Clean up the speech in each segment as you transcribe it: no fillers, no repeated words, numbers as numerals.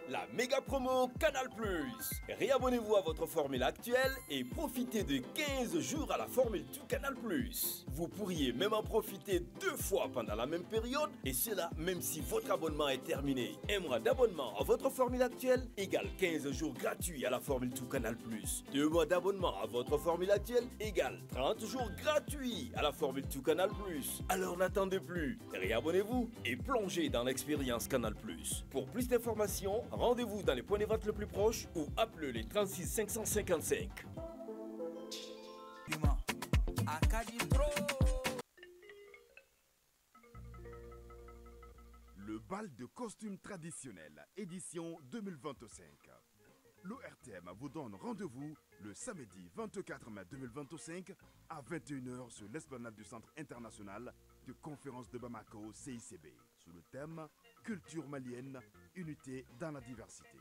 la méga promo Canal+. Réabonnez-vous à votre formule actuelle et profitez de 15 jours à la formule tout Canal+. Vous pourriez même en profiter 2 fois pendant la même période, et cela même si votre abonnement est terminé. Un mois d'abonnement à votre formule actuelle égale 15 jours gratuits à la formule tout Canal+. 2 mois d'abonnement à votre formule actuelle égale 30 jours gratuits à la formule tout Canal+. Alors n'attendez plus, réabonnez-vous et plongez dans l'expérience Canal+. Pour plus d'informations, rendez-vous dans les points de vente le plus proches ou appelez les 36 555. Le bal de costumes traditionnels, édition 2025. L'ORTM vous donne rendez-vous le samedi 24 mai 2025 à 21h sur l'esplanade du Centre international de conférence de Bamako CICB sous le thème Culture malienne, unité dans la diversité.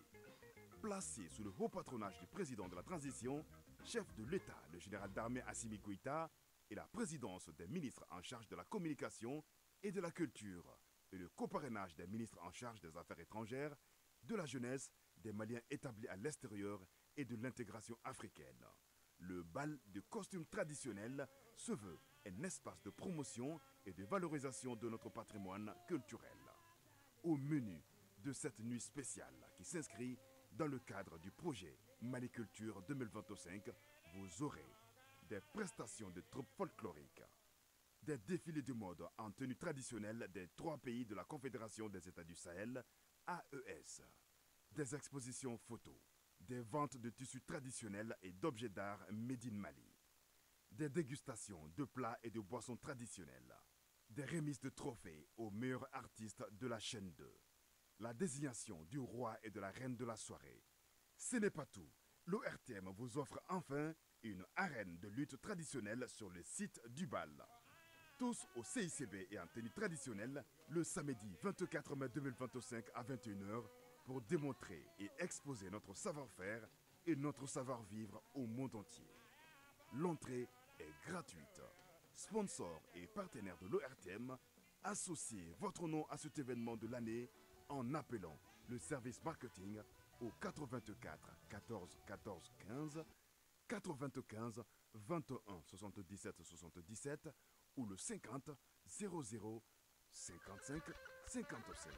Placé sous le haut patronage du président de la transition, chef de l'État, le général d'armée Assimi Goïta, et la présidence des ministres en charge de la communication et de la culture, et le coparrainage des ministres en charge des affaires étrangères, de la jeunesse, des Maliens établis à l'extérieur et de l'intégration africaine. Le bal de costumes traditionnels se veut un espace de promotion et de valorisation de notre patrimoine culturel. Au menu de cette nuit spéciale qui s'inscrit dans le cadre du projet Maliculture 2025, vous aurez des prestations de troupes folkloriques, des défilés de mode en tenue traditionnelle des 3 pays de la Confédération des États du Sahel, AES, des expositions photos, des ventes de tissus traditionnels et d'objets d'art made in Mali, des dégustations de plats et de boissons traditionnelles, des remises de trophées aux meilleurs artistes de la chaîne 2, la désignation du roi et de la reine de la soirée. Ce n'est pas tout. L'ORTM vous offre enfin une arène de lutte traditionnelle sur le site du bal. Tous au CICB et en tenue traditionnelle le samedi 24 mai 2025 à 21h pour démontrer et exposer notre savoir-faire et notre savoir-vivre au monde entier. L'entrée est gratuite. Sponsor et partenaire de l'ORTM, associez votre nom à cet événement de l'année en appelant le service marketing au 84 14 14 15, 95 21 77 77 ou le 50 00 55 55.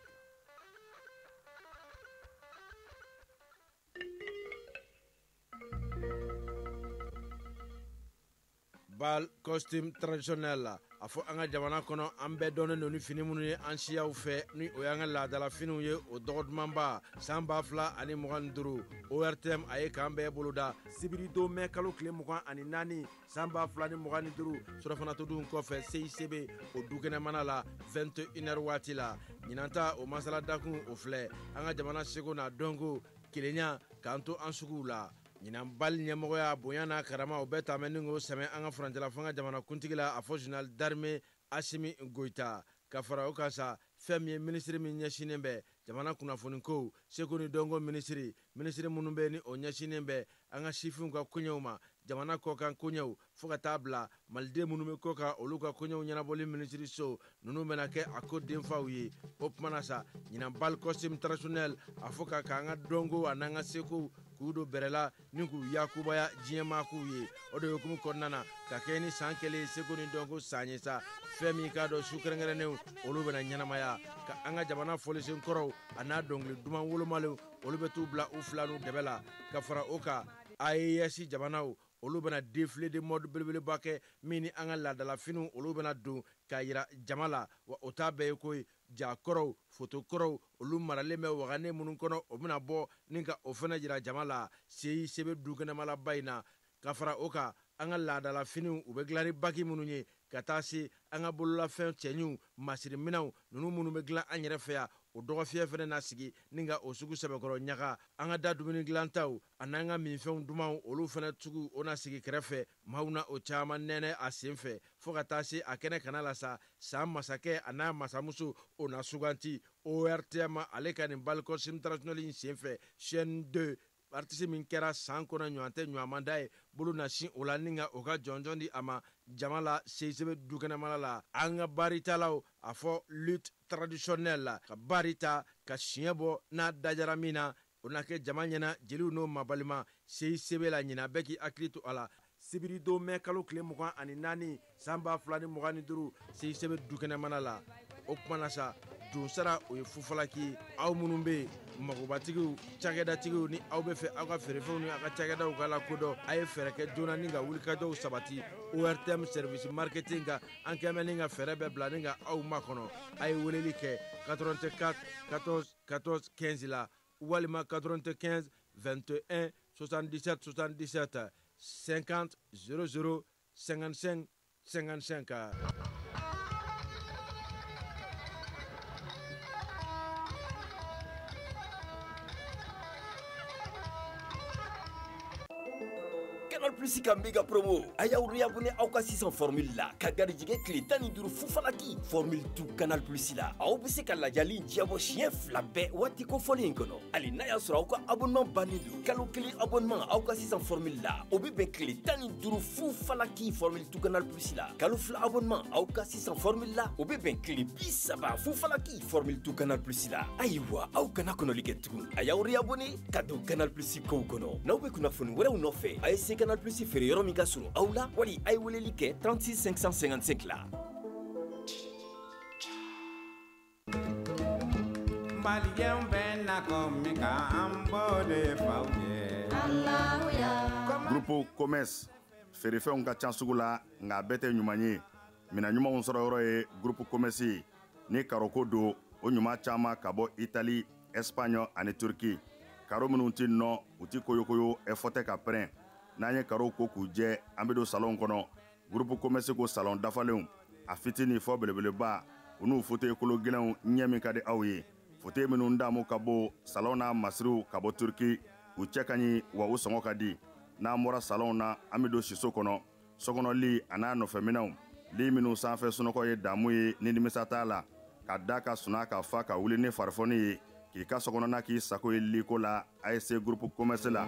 Bal costume traditionnel la a fɔ an ka jamana kɔnɔ an bɛɛ dɔnnen don ni fini minnu ye an siyaw fɛ ni o y'an ka laadala finiw ye o dɔgɔdumanba san 2025 ORTM a ye k'an bɛɛ boloda sibiri don mɛn kalo tile 24 san 2025 surɔfanatɔdun kɔfɛ CICB o dukɛnɛmana la 21h waati la ɲinan ta o masala dakun o filɛ an ka jamana seko n'a dɔnko kelenya k'an to an suguw la ɲinan bali ɲɛmɔgɔya bonya n'a karama o bɛɛ taamɛni k'o sɛmɛ an ka furancɛla fanga jamana kuntigi la a fɔ général d'armée Assimi Goïta ka fara o kan sa fɛn min ye ministre min ɲɛsinen bɛ jamana kunnafoni ko seko ni dɔnko ministre minnu bɛ ni o ɲɛsinen bɛ an ka sifinw ka koɲɛw ma jamana kɔkan koɲɛw fo ka taa bila maliden minnu bɛ kɔkan olu ka koɲɛw ɲɛnabɔli ministre so ninnu bɛna kɛ a ko denfaw ye o tumana sa ɲinan bal costume traditionnel a fɔ ka k'an ka dɔnko a n'an ka seko k'u don bɛrɛ la ni k'u yakubaya diɲɛmaakow ye o de hukumu kɔnɔna na ka kɛ ni san kelen seko ni dɔnko san ye sa fɛn min k'a dɔn su kɛrɛnkɛrɛnnenw olu bɛna ɲɛnamaya ka an ka jamana fɔlisen kɔrɔw a n'a dɔnkili duman wolomalenw olu bɛ t'u bila u fila n'u dɛbɛ la ka fara o kan AES jamanaw olu bɛna défilé de mode belebeleba kɛ min ni an ka laadala finiw olu bɛna don k'a yira jama la wa o t'a bɛɛ ye koyi jakɔrɔw fotokɔrɔw olu maralen bɛ wagane minnu kɔnɔ o bɛna bɔ ni ka o fana jira jama la CICB dukɛnɛmalaba in na ka fara o kan an ka laadala finiw u bɛ dilan ni baki minnu ye ka taa se an ka bololafɛn cɛɲuw masiriminɛw ninnu minnu bɛ dilan an yɛrɛ fɛ yan o dɔgɔfiyɛ fana na sigi ni ka o sugu sɛbɛkɔrɔ ɲaga an ka da dumuni dilantaw a n'an ka minfɛnw dumanw olu fana tugu o na sigi kɛrɛfɛ maaw na o caman nɛnɛ a sen fɛ fo ka taa se a kɛnɛ kana la sa san masakɛ a n'a masamuso o na suganti ORTM ale ka nin bal costume traditionnel in sen fɛ chaîne 2 artiste min kɛra san kɔnɔ ɲɔgɔn tɛ ɲɔgɔnman da ye bolo na sin o la ni ka o ka jɔnjɔn di a ma jama la seisebe dukɛnɛmala la an ka baritalaw a fɔ lutte traditionnelle la ka barita ka siɲɛ bɔ n'a dajara min na o na kɛ jama ɲɛna jeliw n'o mabalima seisebe la ɲina bɛɛ k'i hakili to a la sibiri don mɛn kalo tile 24 san 2025 seisebe dukɛnɛmana la o kumana sa dunsara o ye fufalaki aw minnu bɛ yen magobatigiw cakɛdatigiw ni aw bɛ fɛ aw ka feerefɛnw ni aw ka cakɛdaw ka lakodɔn a ye fɛɛrɛ kɛ joona ni ka wulikajɔw sabati ORTM service marketing ka an kɛmɛ ni ka fɛɛrɛ bɛɛ bila ni ka aw makɔnɔ a ye weleli kɛ 84 14 14 15 la walima 95 21 77 77 50 00 55 55. Canal Plus ka méga promo a y'aw réabonné aw ka sisan formule la ka garijɛgɛ tile 15 fufalaki formule du Canal Plus la aw bɛ se ka lajali diɲɛbɔ siɲɛ 2 bɛɛ waati kofɔlen in kɔnɔ hali n'a y'a sɔrɔ aw ka abonnement bannen don kalo 1 abonnement aw ka sisan formule la o bɛ bɛn tile 15 fufalaki formule du Canal Plus la kalo 2 abonnement aw ka sisan formule la o bɛ bɛn tile 30 fufalaki formule du Canal Plus la ayiwa aw kana kɔnɔli kɛ tugun a y'aw réabonné ka don Canal Plus kow kɔnɔ n'aw bɛ kunnafoni wɛrɛw nɔfɛ a ye se Canal Plus feere yɔrɔ min ka surun aw la wali a ye weleli kɛ 36 555 la. Groupe Commerce feerefɛnw ka ca sugu la nka bɛɛ tɛ ɲuman ye mina ɲumanw sɔrɔ yɔrɔ ye Groupe Commerce ni karoko don o ɲuman caman ka bɔ Italie, Espagne ani Turquie karo minnu ti nɔ u ti koyokoyo ɛfɔtɛ ka pɛrɛn n'an ye karo ko k'u jɛ an bɛ don salon kɔnɔ Groupe Commerce ko salon dafalenw a fitini fɔ belebeleba u n'u fauteuil kolo gɛlɛnw ɲɛ min ka di aw ye fauteuil minnu damu ka bɔ salon na masiriw ka bɔ Turquie u cɛ ka ɲi wa u sɔngɔ ka di n'an bɔra salon na an bɛ don siso kɔnɔ sokɔnɔli a n'a nɔfɛminɛnw li minnu sanfɛ sunɔgɔ ye damu ye ni nimisa t'a la ka da ka suna ka fa ka wuli ni farifoni ye k'i ka sokɔnɔna k'i sago ye liko la a ye se Groupe Commerce la.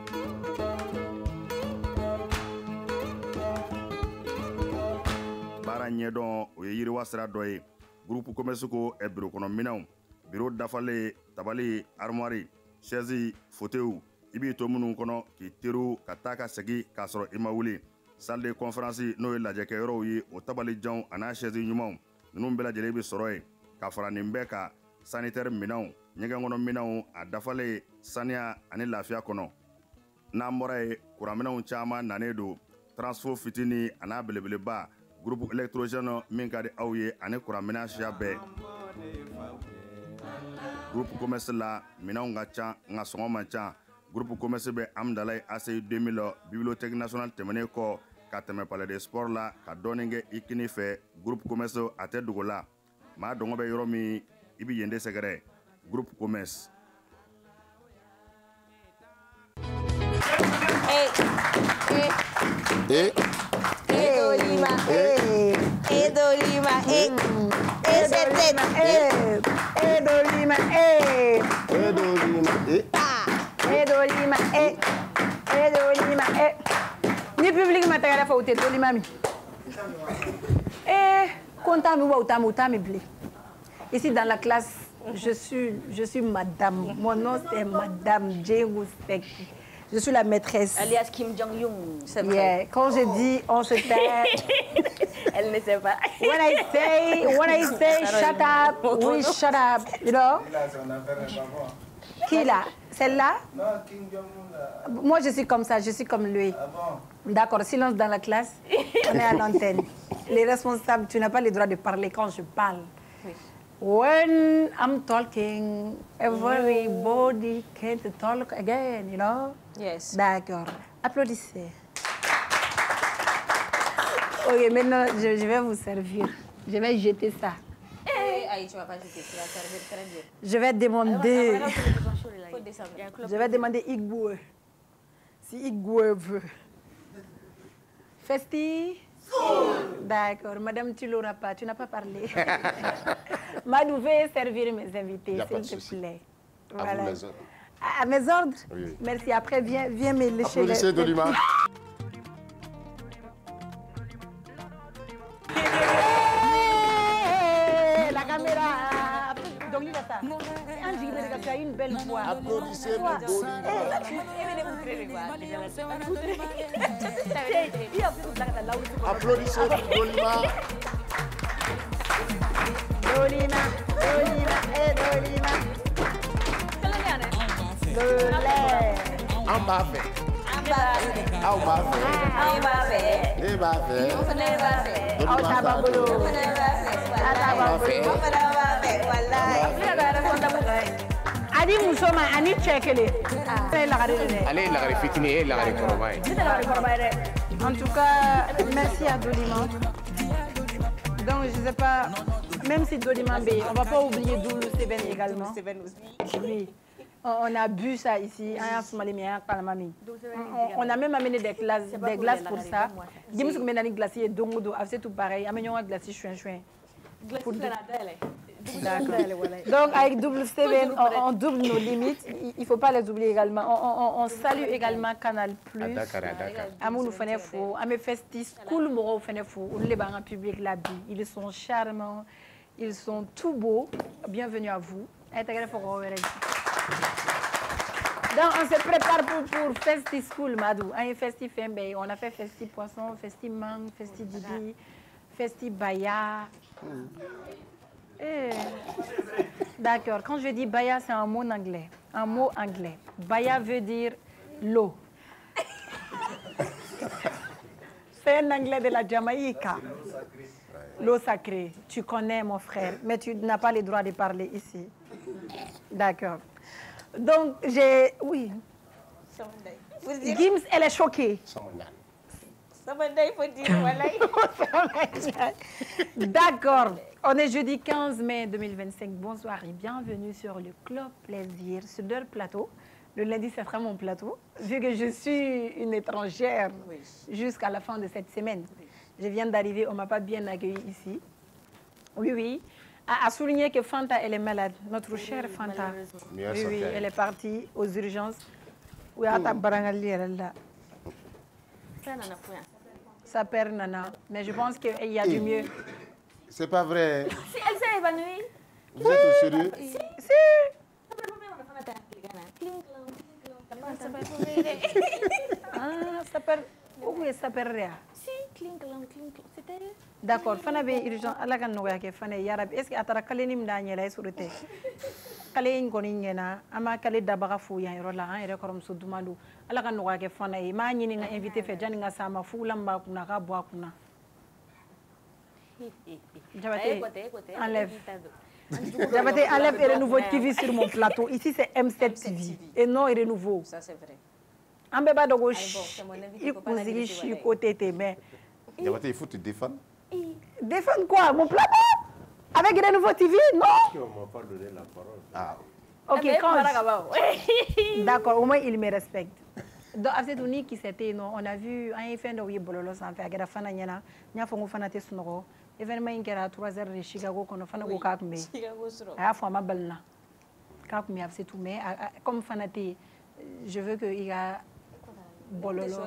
baara ɲɛdɔn o ye yiriwa sira dɔ ye Groupe Commerce ko biro kɔnɔ minɛnw biro dafalen tabali armoire chaise fauteuil i b'i to minnu kɔnɔ k'i teriw ka taa ka segin k'a sɔrɔ i ma wuli salle de conférence n'o ye lajɛkɛyɔrɔw ye o tabalijanw a n'a chaise ɲumanw ninnu bɛɛ lajɛlen bɛ sɔrɔ yen ka fara nin bɛɛ kan sanitaire minɛnw ɲɛgɛn kɔnɔ minɛnw a dafalen saniya ani lafiya kɔnɔ n'an bɔra ye kuranminɛnw caman nanen don transfo fitini a n'a belebeleba groupe électrogène min ka di aw ye ani kuranminɛn siya bɛɛ Groupe Commerce la minɛnw ka ca nka sɔngɔ man ca Groupe Commerce bɛ Amdalaye ACI 2000 bibliothèque nationale tɛmɛnen kɔ ka tɛmɛ palais de sport la ka dɔɔnin kɛ i kini fɛ Groupe Commerce a tɛ dogo la maa dɔngɔ bɛ yɔrɔ min i bɛ yen de sɛgɛrɛ Groupe Commerce. Edolima, Edolima, Edolima, Edolima, Edolima, Edolima, ni public matériel fa uté Edolima mi. Content mi wa utami blé. Ici dans la classe, je suis madame. Mon nom c'est Madame Jane Woustek. Je suis la maîtresse. Alias Kim Jong-un. Yeah. Quand je dis on se tait, elle ne sait pas. When I say shut up, we shut up, you know. Qui là? Celle-là? Non, Kim Jong-un. Moi je suis comme ça, je suis comme lui. Ah bon? D'accord, silence dans la classe. On est à l'antenne. Les responsables, tu n'as pas le droit de parler quand je parle. Oui. When I'm talking, everybody can talk again, you know? Yes. D'accord. Applaudissez. Ok, maintenant, je vais vous servir. Je vais jeter ça. Aïe, tu vas pas jeter, tu vas servir très bien. Je vais demander... Faut descendre. Je vais demander Igwe. Si Igwe veut. Festi? D'accord. Madame, tu l'auras pas. Tu n'as pas parlé. Madou, veuillez servir mes invités, s'il te plaît. Voilà. À mes ordres? Oui. Merci. Après, viens me lécher les... Applaudissez Dolima. La caméra. Donc, il a ça. Un gilet de tu as une belle voix. Applaudissez mon Dolima. Applaudissez Dolima. Dolima, Dolima et Dolima. Le lait. En bas fait. En bas fait. Les bas fait. Au tababolo. À tababolo. Adi musoma, ani chekele. Allez, la fitini, la réforme. En tout cas, merci à Dolima. Donc, je ne sais pas, même si Dolima B, on ne va pas oublier Doulou Seven également. Oui. On a bu ça ici. On a même amené des glaces pour ça. Dis-moi ce que maintenant glacier est dongo, c'est tout pareil. Amenons un glacier chouin. Donc avec double Seven, on double nos limites. Il ne faut pas les oublier également. On salue également Canal Plus. Amoulou Fenefo, Amé Festis, Cool Moro Fenefo, les bancs publics la vie. Ils sont charmants, ils sont tout beaux. Bienvenue à vous. Donc on se prépare pour Festi School, Madou. Un Festi Fembe, on a fait Festi Poisson, Festi Mang, Festi Didi, Festi Baya. D'accord, quand je dis Baya, c'est un mot anglais. Un mot anglais. Baya veut dire l'eau. C'est un anglais de la Jamaïque. L'eau sacrée. Tu connais, mon frère, mais tu n'as pas le droit de parler ici. D'accord. Donc, oui. Gims, elle est choquée. D'accord. On est jeudi 15 mai 2025. Bonsoir et bienvenue sur le Club Plaisir, sur leur plateau. Le lundi, ce sera mon plateau. Vu que je suis une étrangère jusqu'à la fin de cette semaine. Je viens d'arriver, on ne m'a pas bien accueilli ici. Oui. À souligner que Fanta, elle est malade. Notre chère Fanta. Oui, elle est partie aux urgences. Oui, sa père Nana. Mais je pense qu'il y a du mieux. C'est pas vrai. Si elle s'est évanouie. Vous êtes au sérieux? Si. Ah, ça perd. Où est ça perd? Si, clink. C'était. D'accord. Fana be urgent. Allah kan noya ke fana yarab. Est-ce que atara kale nim da nyela surete? Kale ngoni ngena ama kale dabaga fu ya yoro la an yere korom so dumandu. Allah kan noya ke fana e ma nyini nga invité fe jani nga sama fu lamba kuna ka bo kuna. Jabate, enlève. Jabate, enlève et renouveau TV sur mon plateau. Ici, c'est M7 TV. Et non, et renouveau. Ça, c'est vrai. En bébé de gauche, il cousine chez côté tes mains. Jabate, il faut te défendre. Défendre quoi? Mon plateau? Avec renouveau TV? Non? On ne m'a pas donné la parole. Ah. Ok, quand d'accord, au moins il me respecte. Donc, à cette unique qui c'était, on a vu un effet de oui, bololo sans faire, que la fana yana, n'y a pas de fanate sonoro. Événement qui est à 3 heures de Chicago, qu'on a fait un kakme. À fois ma belle là. Kakme, c'est tout, mais comme fanate, je veux qu'il y a bololo.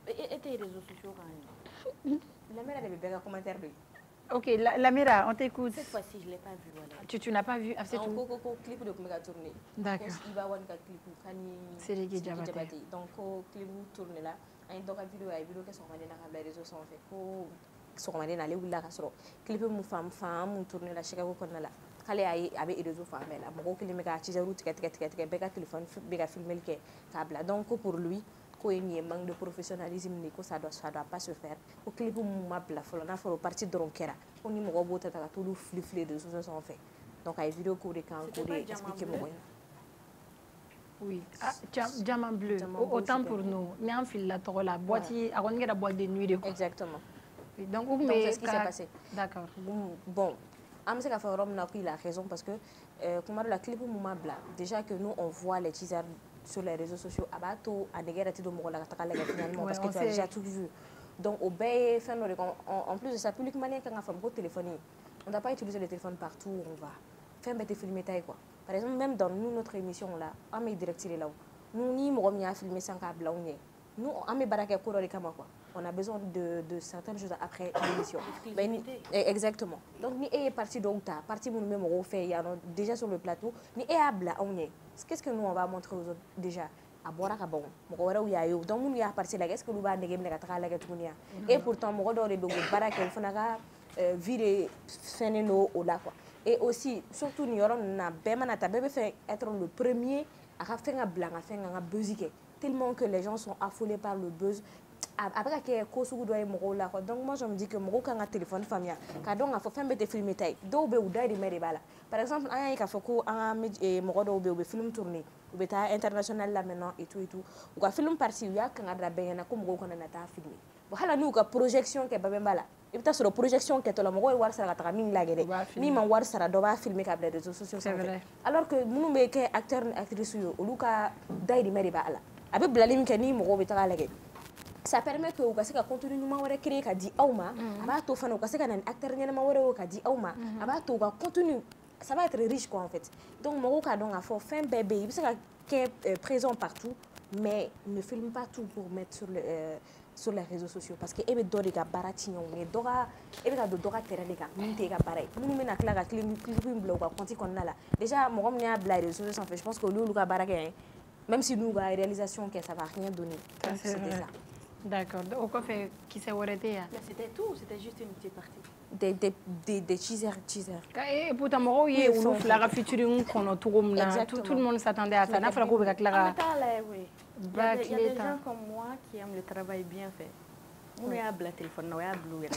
Et tes réseaux sociaux quand même. La mère avait bien un commentaire de. Ok, Lamira, on t'écoute. Cette fois-ci, je ne l'ai pas vu. Voilà. Tu n'as pas vu, c'est tout. Clip de tourner. D'accord. Il va avoir un clip c'est les qui Jabate. Donc, clip tourner là. Un vidéo qui sont dans les réseaux sont faits. Sont dans les clip mu femme tourner là Chicago qu'on là. Kale avait les réseaux femmes là. Mon clip me gâte route téléphone filmer le câble. Donc pour lui. Il y a un manque de professionnalisme, ça ne doit pas se faire. Au clip où on m'a parti de Ronkera, on y m'a tout le fliflé de ce sont fait. Donc, il y a une vidéo qui est expliquée. Oui, diamant bleu, autant pour nous. Il y a un fil là, la boîte, il y a la boîte de nuit. Exactement. Donc, c'est ce qui s'est passé. D'accord. Bon, il a raison parce que, comme la clip où on m'a déjà que nous, on voit les teasers sur les réseaux sociaux, parce que tu as déjà tout vu. Donc, en plus de ça, publiquement, quand on a fait téléphoner, on n'a pas utilisé le téléphone partout où on va. fɛn bɛɛ tɛ filmer ta ye quoi. Par exemple, même dans nous, notre émission là, on est directeur là. Nous, ni mɔgɔ min y'a filmer sans k'a bila anw ɲɛ. Nous, on est baara kɛ ko dɔ de kama quoi. On a besoin de certaines choses après l'émission. Exactement. Donc, ni est parti donc ta partie mon même fait déjà sur le plateau, ni est à bla on est. Qu'est-ce que nous on va montrer aux autres déjà? À boire à bon. Mon ou ya yo. Donc, nous y a parti là. Qu'est-ce que nous va néger mais la gatunia. Et pourtant, mon gars de barak il faut naga virer feneno au là quoi. Et aussi, surtout nous on a bema ta bébé fait être le premier à faire un blanc, à faire un buzzique. Tellement que les gens sont affolés par le buzz. Après que kosugu doit moro là quoi. Donc moi je me dis que moro quand un téléphone famille ka donc a faut faire mettre film tay do be uda di mere bala. Par exemple aya ka foko un moro do be film tourné ou beta international là maintenant et tout ou ka film parti ya kan adra ben na ko moro ko na ta filmer. Voilà nous ka projection ke babem bala. Et peut-être sur la projection que to la moro war sara ta min la gede. Ni man war sara do ba filmer ka des réseaux sociaux. C'est vrai. Alors que nous me ke acteur actrice yo luka dai di mere bala. Abi blalim ke ni moro beta la gede. Ça permet que vous avez un contenu créé qui dit Auma, vous avez un acteur qui dit Auma, vous avez un contenu, ça va être riche quoi en fait. Donc mon cas donc a fait un bébé, il est présent partout, mais ne filme pas tout pour mettre sur les réseaux sociaux parce que ebe dori ga baratinyo ne dora ebe ga dora terrain les gars minte ga pareil nous mena kla ga clip blog ga konti konna là déjà mo gom nya bla réseaux sociaux en fait je pense que lu ga baraka même si nous ga réalisation que ça va rien donner. C'était ça. D'accord. Au quoi fait qui s'est arrêté? C'était tout, c'était juste une petite partie. Des teasers. Et pourtant, moi, il y a la featuring qu'on a tout le monde s'attendait à ça. Il y a des gens comme moi qui aiment le travail bien fait. On a un téléphone, on a un bleu.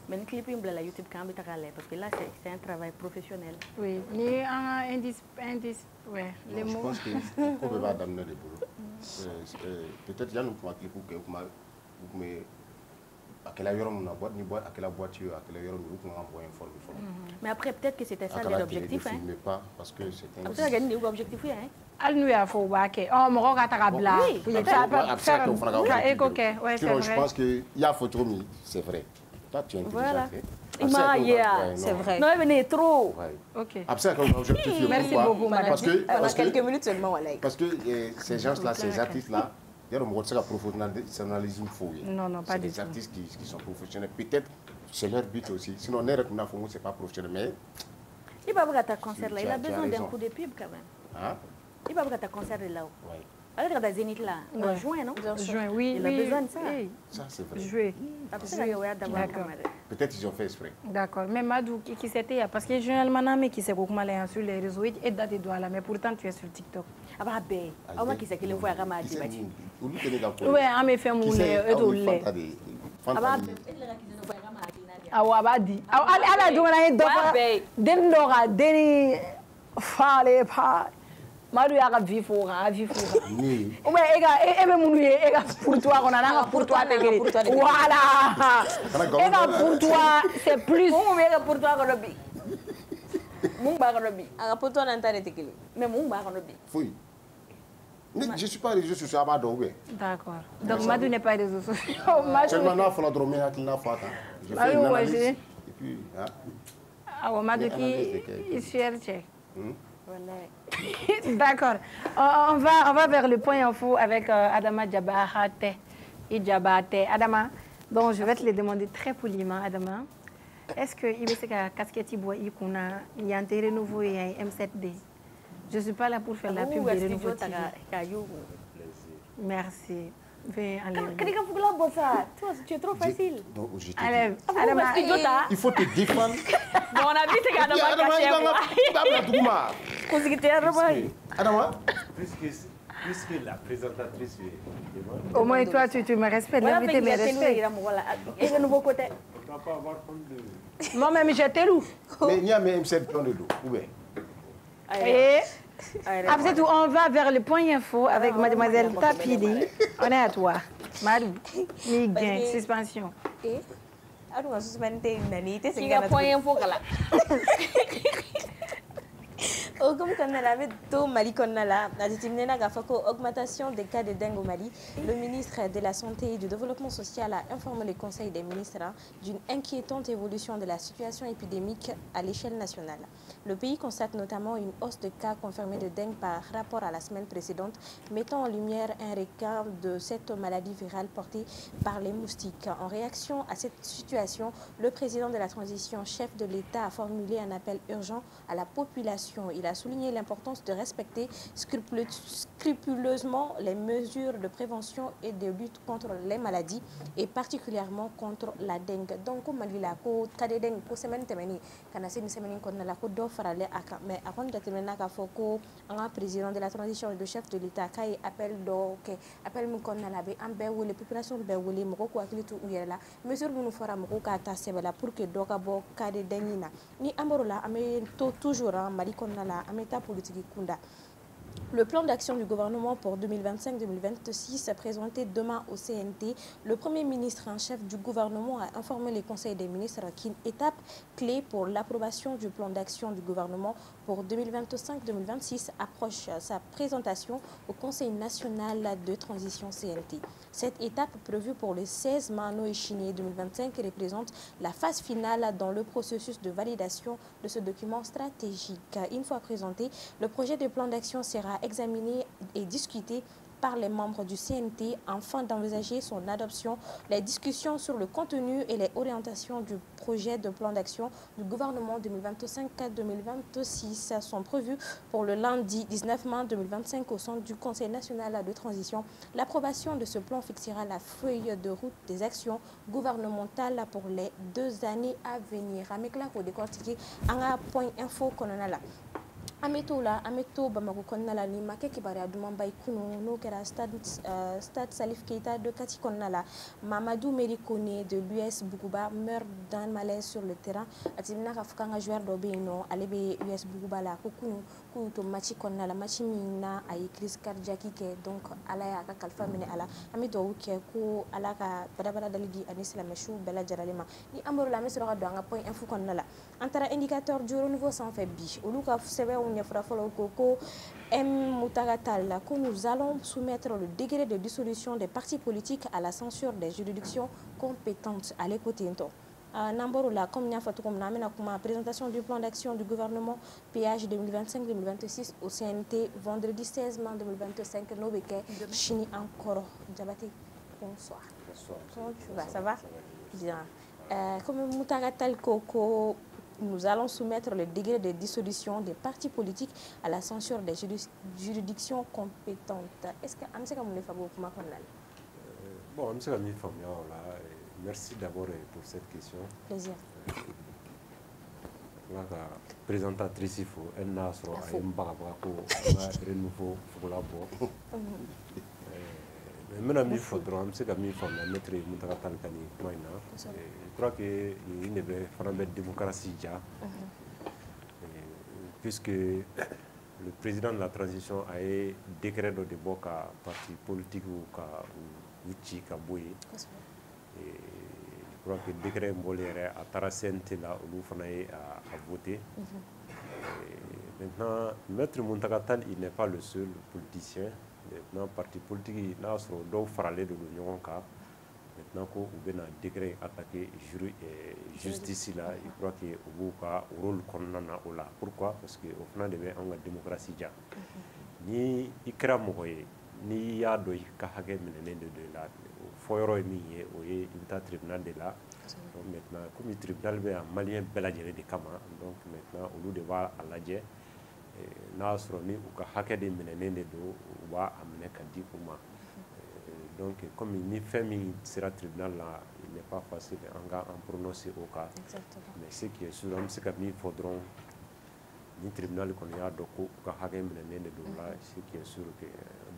Mais le clip est la YouTube quand parce que là c'est un travail professionnel. Oui, ni un indice, ouais, les mots. Je pense que on peut pas d'amener le boulot. Peut-être il y a une fois qu'il faut que vous me à quelle heure on a boîte ni boîte à quelle voiture à quelle heure on envoie une forme. Mais après peut-être que c'était ça l'objectif hein. Mais pas parce que c'était. Après ça gagner l'objectif hein. Al nous a faut baquer. Oh mon gars t'as bla. Oui, je pense que il y a photo c'est vrai. Tu voilà. C'est vrai. Non, mais trop. Ok. Merci beaucoup, madame. Parce que quelques minutes seulement, parce que ces gens-là, ces artistes-là, il y a un professionnalisme faux. Non, pas du tout. C'est des artistes qui sont professionnels. Peut-être c'est leur but aussi. Sinon, c'est pas professionnel. Mais il va avoir ta concert là. Il a besoin d'un coup de pub quand même. Hein? Il va avoir ta concert là. Oui. Alors, il y a des Zénith là, en juin, non? Juin, oui. Il a besoin de ça. Ça, c'est vrai. Jouer. Peut-être ils ont fait exprès. D'accord. Mais Madou, qui c'était? Parce que généralement, mais qui s'est beaucoup mal sur les réseaux et date de doigts là, mais pourtant tu es sur TikTok. Ah bah, ben. Ah, moi qui sais qu'il faut avoir dit. Oui, on me fait mon lait. Ah bah, ah ouais, bah dit. Ah, allez, donc Deni, fallait pas. Madou y'a vie pour oui. Mais pour toi on a pour toi voilà. Pour toi c'est plus. Pour toi pour toi mais oui. Je suis pas réseaux sociaux à donc. D'accord. Donc Madou n'est pas réseaux sociaux. Seulement là faut la dormir avec la fois. Je fais une analyse et puis ah Madou qui cherche. D'accord. On va vers le point info avec Adama Djabate. Adama, donc je vais te le demander très poliment, Adama. Est-ce que il y a casquette il y a un terrain nouveau et un M7D? Je ne suis pas là pour faire la pub de Renouveau TV. Merci. Tu es trop facile. Allez, il faut te défendre. On a vu que Adama puisque la présentatrice est... Au moins toi tu me respectes, l'invité me respecte. Et le nouveau côté. On ne va pas avoir compte de... Moi-même j'étais loup. Mais il y a même M7 dans le dos. Et après tout, on va vers le point info avec mademoiselle Tapili. On est à toi. Madou, Miguel, suspension. Et alors, on suspend une nanite, c'est un point info là. Comme on avait tout Mali Konala, augmentation des cas de dengue au Mali, le ministre de la Santé et du Développement social a informé le Conseil des ministres d'une inquiétante évolution de la situation épidémique à l'échelle nationale. Le pays constate notamment une hausse de cas confirmés de dengue par rapport à la semaine précédente, mettant en lumière un regain de cette maladie virale portée par les moustiques. En réaction à cette situation, le président de la transition, chef de l'État, a formulé un appel urgent à la population. Il a souligné l'importance de respecter scrupuleusement les mesures de prévention et de lutte contre les maladies et particulièrement contre la dengue. Donc, Malila, ko kade dengue, ko semaine temeni, kana se ni semaine kon la ko do farale aka, mais avant de terminer ka foko, un président de la transition et le chef de l'État kay appel do ke appel mu kon la be ambe wole population be wole moko ko akilitu uyela mesure bunu fara moko ka ta sebela pour que do ka bo kade dengue na ni amborola ame to toujours Mali kon la ame ta politique kunda. Le plan d'action du gouvernement pour 2025-2026 présenté demain au CNT. Le Premier ministre en chef du gouvernement a informé les conseils des ministres qu'une étape clé pour l'approbation du plan d'action du gouvernement pour 2025-2026 approche sa présentation au Conseil national de transition CNT. Cette étape prévue pour le 16 mars 2025 représente la phase finale dans le processus de validation de ce document stratégique. Une fois présenté, le projet de plan d'action sera examiné et discuté par les membres du CNT afin d'envisager son adoption. Les discussions sur le contenu et les orientations du projet de plan d'action du gouvernement 2025-2026 sont prévues pour le lundi 19 mars 2025 au sein du Conseil national de transition. L'approbation de ce plan fixera la feuille de route des actions gouvernementales pour les 2 années à venir. Avec la décortiquer un point info qu'on a là. Ameto Bamako Konnala ni make kibari aduman bay kunu no kera stade Salif Keita de Kati Konnala. Mamadou Merikone de l'US Bougouba meurt d'un malaise sur le terrain. Atimina kafukanga joueur d'Obéno alebe US Bougouba la kokunu kuto machi Konnala machi mina ay crise cardiaque donc ala ya ka kalfa mene ala ameto ke ko ala ka badabada daligi anisla meshu bela jaralema ni amoro la mesro ka do nga point info Konnala antara indicateur du renouveau sans fait bi oluka sebe nous allons soumettre le degré de dissolution des partis politiques à la censure des juridictions compétentes à l'écoute. Namborula, comme nous avons présentation du plan d'action du gouvernement PH 2025-2026 au CNT vendredi 16 mars 2025. Noveke, Chini encore. Diabaté, bonsoir. Bonsoir. Comment tu vas? Ça va? Bien. Comme Moutagatal Koko, nous allons soumettre le degré de dissolution des partis politiques à la censure des juridictions compétentes. Est-ce que Amseka Mounefabo Kuma Konnal? Bon, Amseka Mounefabo, merci d'abord pour cette question. Plaisir. La présentatrice, il faut un asro à un barabako, un renouveau pour la boîte. Maintenant, il faudra mettre je crois qu'il ne veut pas de démocratie, puisque le président de la transition a un décret de débat parti politique ou outil kaboué. Je crois que le décret Mbolere a taracente là où nous à voter. Maintenant, Maître Muntagatal, il n'est pas le seul politicien. Maintenant, parti politique, il y a de l'Union. Maintenant, qu'on a un décret attaqué justice là, je crois qu'il y a un rôle qu'on a là. Pourquoi? Parce qu'au final, il y a une démocratie. Ni ikra moye, ni ya do kahage menene de là. Foyoro mi ye oye inta tribunal de là. Maintenant, comme le tribunal est un malien belagéré de Kama, donc maintenant, au lieu de voir à la dje, Nasroni ou kahake de menene de wa amene kadi kuma. Donc, comme il famille sera tribunal là, il n'est pas facile en prononcer au cas. Exactement. Mais ce qui est sûr, c'est qu'il faudra ni tribunal qu'on y a doko ka hage menene de là, ce qui est sûr que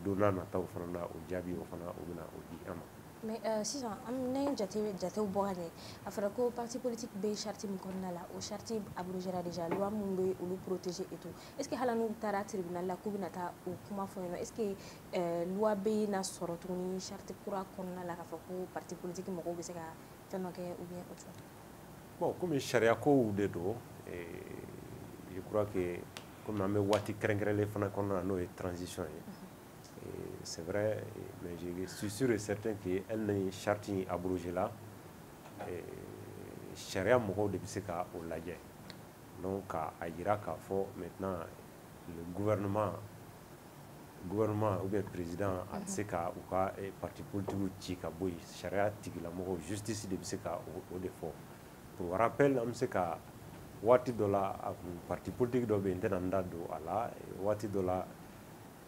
dona na ta ofana o jabi ofana o bina o di ama. Mais si on a jate au borané, afin que parti politique be charti mukonnala ou charti abrogera déjà loi mumbe ou le protéger et tout. Est-ce que halanu tara tribunal la kubinata ou kuma foyno? Est-ce que loi be na sorotuni charti kura konnala ka fako parti politique moko be se ka fenoke ou bien autre chose? Bon, comme charia ko ou de do, je crois que comme on a wati krengrele fana konna no transition c'est vrai mais je suis sûr et certain que elle n'est charte abrogée là charia mogo de se ka o lajɛ donc a jira k'a fɔ maintenant le gouvernement ou bien président a se ka u ka parti politique ci ka bɔ yen charia tigilamɔgɔw justice de bɛ se ka o de fɔ pour rappel an bɛ se ka waati dɔ la parti politique dɔ bɛ yen n tɛna n da don a la waati dɔ la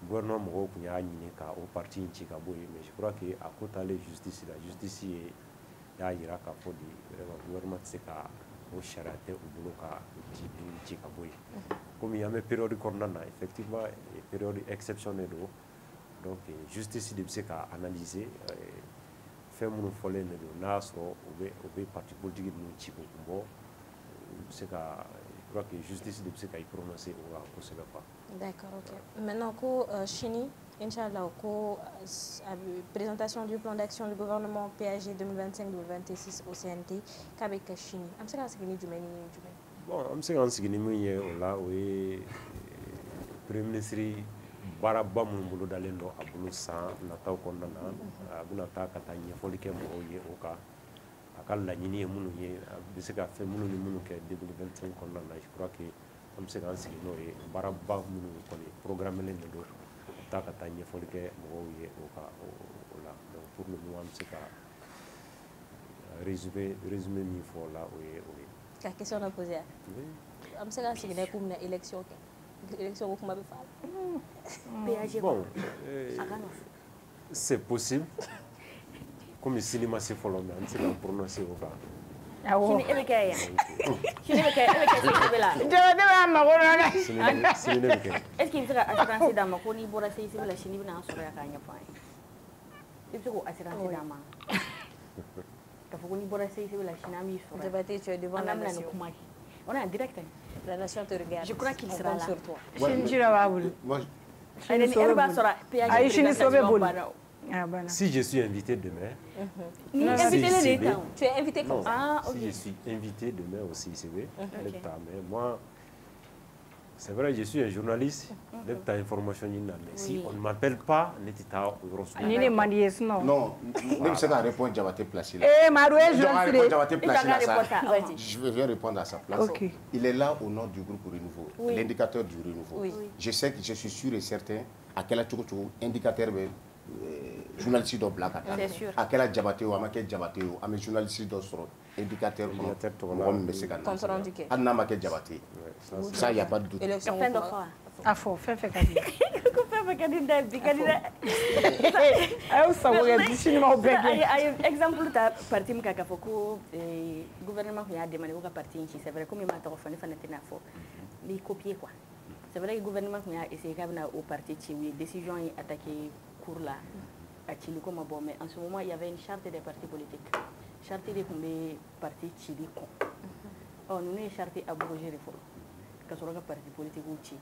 gouvernement mɔgɔw tun y'a ɲini ka o parti in ci ka bɔ yen mais je crois que a ko taalen justice la justice ye y'a jira k'a fɔ de vraiment gouvernement tɛ se ka o sariya tɛ u bolo ka ci ka bɔ yen komi an bɛ période kɔnɔna na effectivement période exceptionnelle don donc justice de bɛ se ka analyser fɛn minnu fɔlen de don n'a y'a sɔrɔ o bɛ parti politique ninnu ci k'u kun bɔ je crois que justice de bɛ se ka y prononcer o kan kosɛbɛ quoi. D'accord, ok. Maintenant ko Chini Inch'Allah, présentation du plan d'action du gouvernement PAG 2025-2026 au CNT, qu'avec Chini. Am se ka sigini jumɛn ni jumɛn? Bon, am se ka sigini min ye o la o ye premier ministre baaraba minnu bolo dalen don a bolo san nataw kɔnɔna na a bɛna taa ka taa ɲɛfɔli kɛ mɔgɔw ye o kan a ka laɲini ye minnu ye a bɛ se ka fɛn minnu ni minnu kɛ 2025 kɔnɔna na je crois que an bɛ se k'an sigi n'o ye baaraba minnu kɔni programmelen de don taa ka taa ɲɛfɔli kɛ mɔgɔw ye o la donc pour le moment an bɛ se ka résumé min fɔ o la o ye ka question dɔ poser an bɛ se ka sigi n'a ye ko mina élection kɛ élection ko kuma bɛ fɔ a la bon c'est possible comme sini ma se fɔlɔ mais an tɛ se ka prononcer o kan. Sini e bɛ kɛ yan sini bɛ kɛ sini bɛ la jɔn b'a mago la sini ne bɛ kɛ est-ce qu'il bɛ se ka assurance d'a ma ko n'i bɔra sini la sini bɛ n'a sɔrɔ yan k'a ɲɛfɔ an ye i bɛ se k'o assurance d'a ma k'a fɔ ko n'i bɔra sini la sini an b'i sɔrɔ Débatté, tu es devant la nation. On est en direct. La nation te regarde. Je crois qu'il sera là. Sur toi. Elle va sur PAG. Si je suis invité demain, tu es invité comme ça. Si je suis invité demain au CICB, mais moi, c'est vrai, je suis un journaliste, information mais si on ne m'appelle pas, non, je sais pas répondre, Diabaté placé là. Je vais répondre à sa place. Il est là au nom du groupe Renouveau, l'indicateur du Renouveau. Je sais que je suis sûr et certain à quel indicateur journaliste dɔ bila ka taa a kɛra Diabaté o a ma kɛ Diabaté o an bɛ journaliste dɔ sɔrɔ indicateur kɔnɔ mɔgɔ min bɛ se ka na hali n'a ma kɛ Diabaté ça y a pas de doute. Fɛn dɔ fɔ a fɔ fɛn fɛn ka di ko fɛn fɛn ka di dɛ bi ka di dɛ a y'o sago kɛ disi ɲumanw bɛɛ kɛ a ye exemple ta parti min kan k'a fɔ ko gouvernement tun y'a demandé ko ka parti in ci c'est vrai comme i m'a tɔgɔ fɔ ne fana tɛna fɔ n'i copier quoi c'est vrai que gouvernement tun y'a essayé k'a bɛna o parti ci u ye décision ye attaqué cour la à Chili comme bon, mais en ce moment il y avait une charte des partis politiques. Charte des partis Chili. Oh, nous avons charte abrogée quand on a parti politique ou Chili.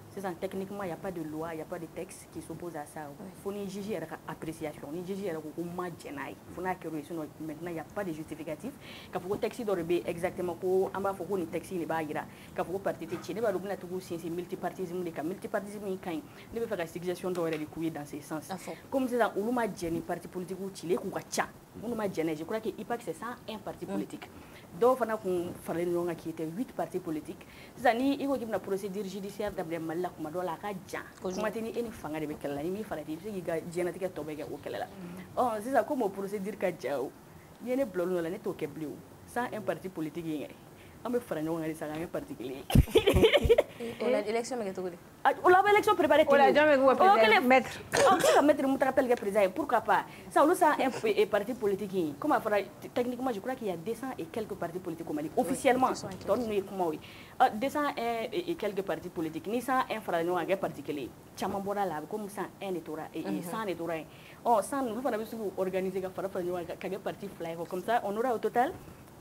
C'est ça, techniquement il n'y a pas de loi, il n'y a pas de texte qui s'oppose à ça. Il faut une juger appréciation, une juger au moins général. Il faut maintenant il n'y a pas de justificatif. Quand vous texte d'orbe exactement ko amba faut que texte ne ba gira. Quand vous parti Chili ba rubna tout c'est multipartisme les multipartisme kan. Ne veut faire suggestion d'aurait de couiller dans ce sens. Comme c'est ça uluma génie parti politique ou Chili ku gacha. Uluma génie, je crois que IPAC c'est ça un parti politique. Donc on a qu'on fallait nous qui était 8 partis politiques. C'est ni il faut qu'il y ait une procédure judiciaire d'abord la kuma dɔ la a ka jan kuma tɛ ni e ni fanga de bɛ kɛlɛ la ni min farati i bɛ se k'i ka diɲɛnatigɛ tɔ bɛɛ kɛ o kɛlɛ la sisan comme o procédure ka jan o n'i ye ne bila olu la ne t'o kɛ bilen o sans un parti politique in yɛrɛ an bɛ fara ɲɔgɔn kan de sa k'an kɛ parti kelen ye o la élection bɛ kɛ cogo di o la bɛ élection préparée o la jɔn bɛ k'o président maître ɔ se ka maître Mutakatali kɛ président ye pourquoi pas ça olu sans un parti politique in comme a fɔra techniquement je crois qu'il y a 200 et quelques partis politiques au Mali officiellement tɔ ninnu ye kumaw ye 200 et quelques partis politiques ni 101 fara ɲɔgɔn kan kɛ parti kelen ye caman bɔra la a bɛ comme 101 de tora 100 de tora yen 100 olu fana bɛ se k'u organiser ka fara ɲɔgɔn kan ka kɛ parti fila ye comme ça on aura au total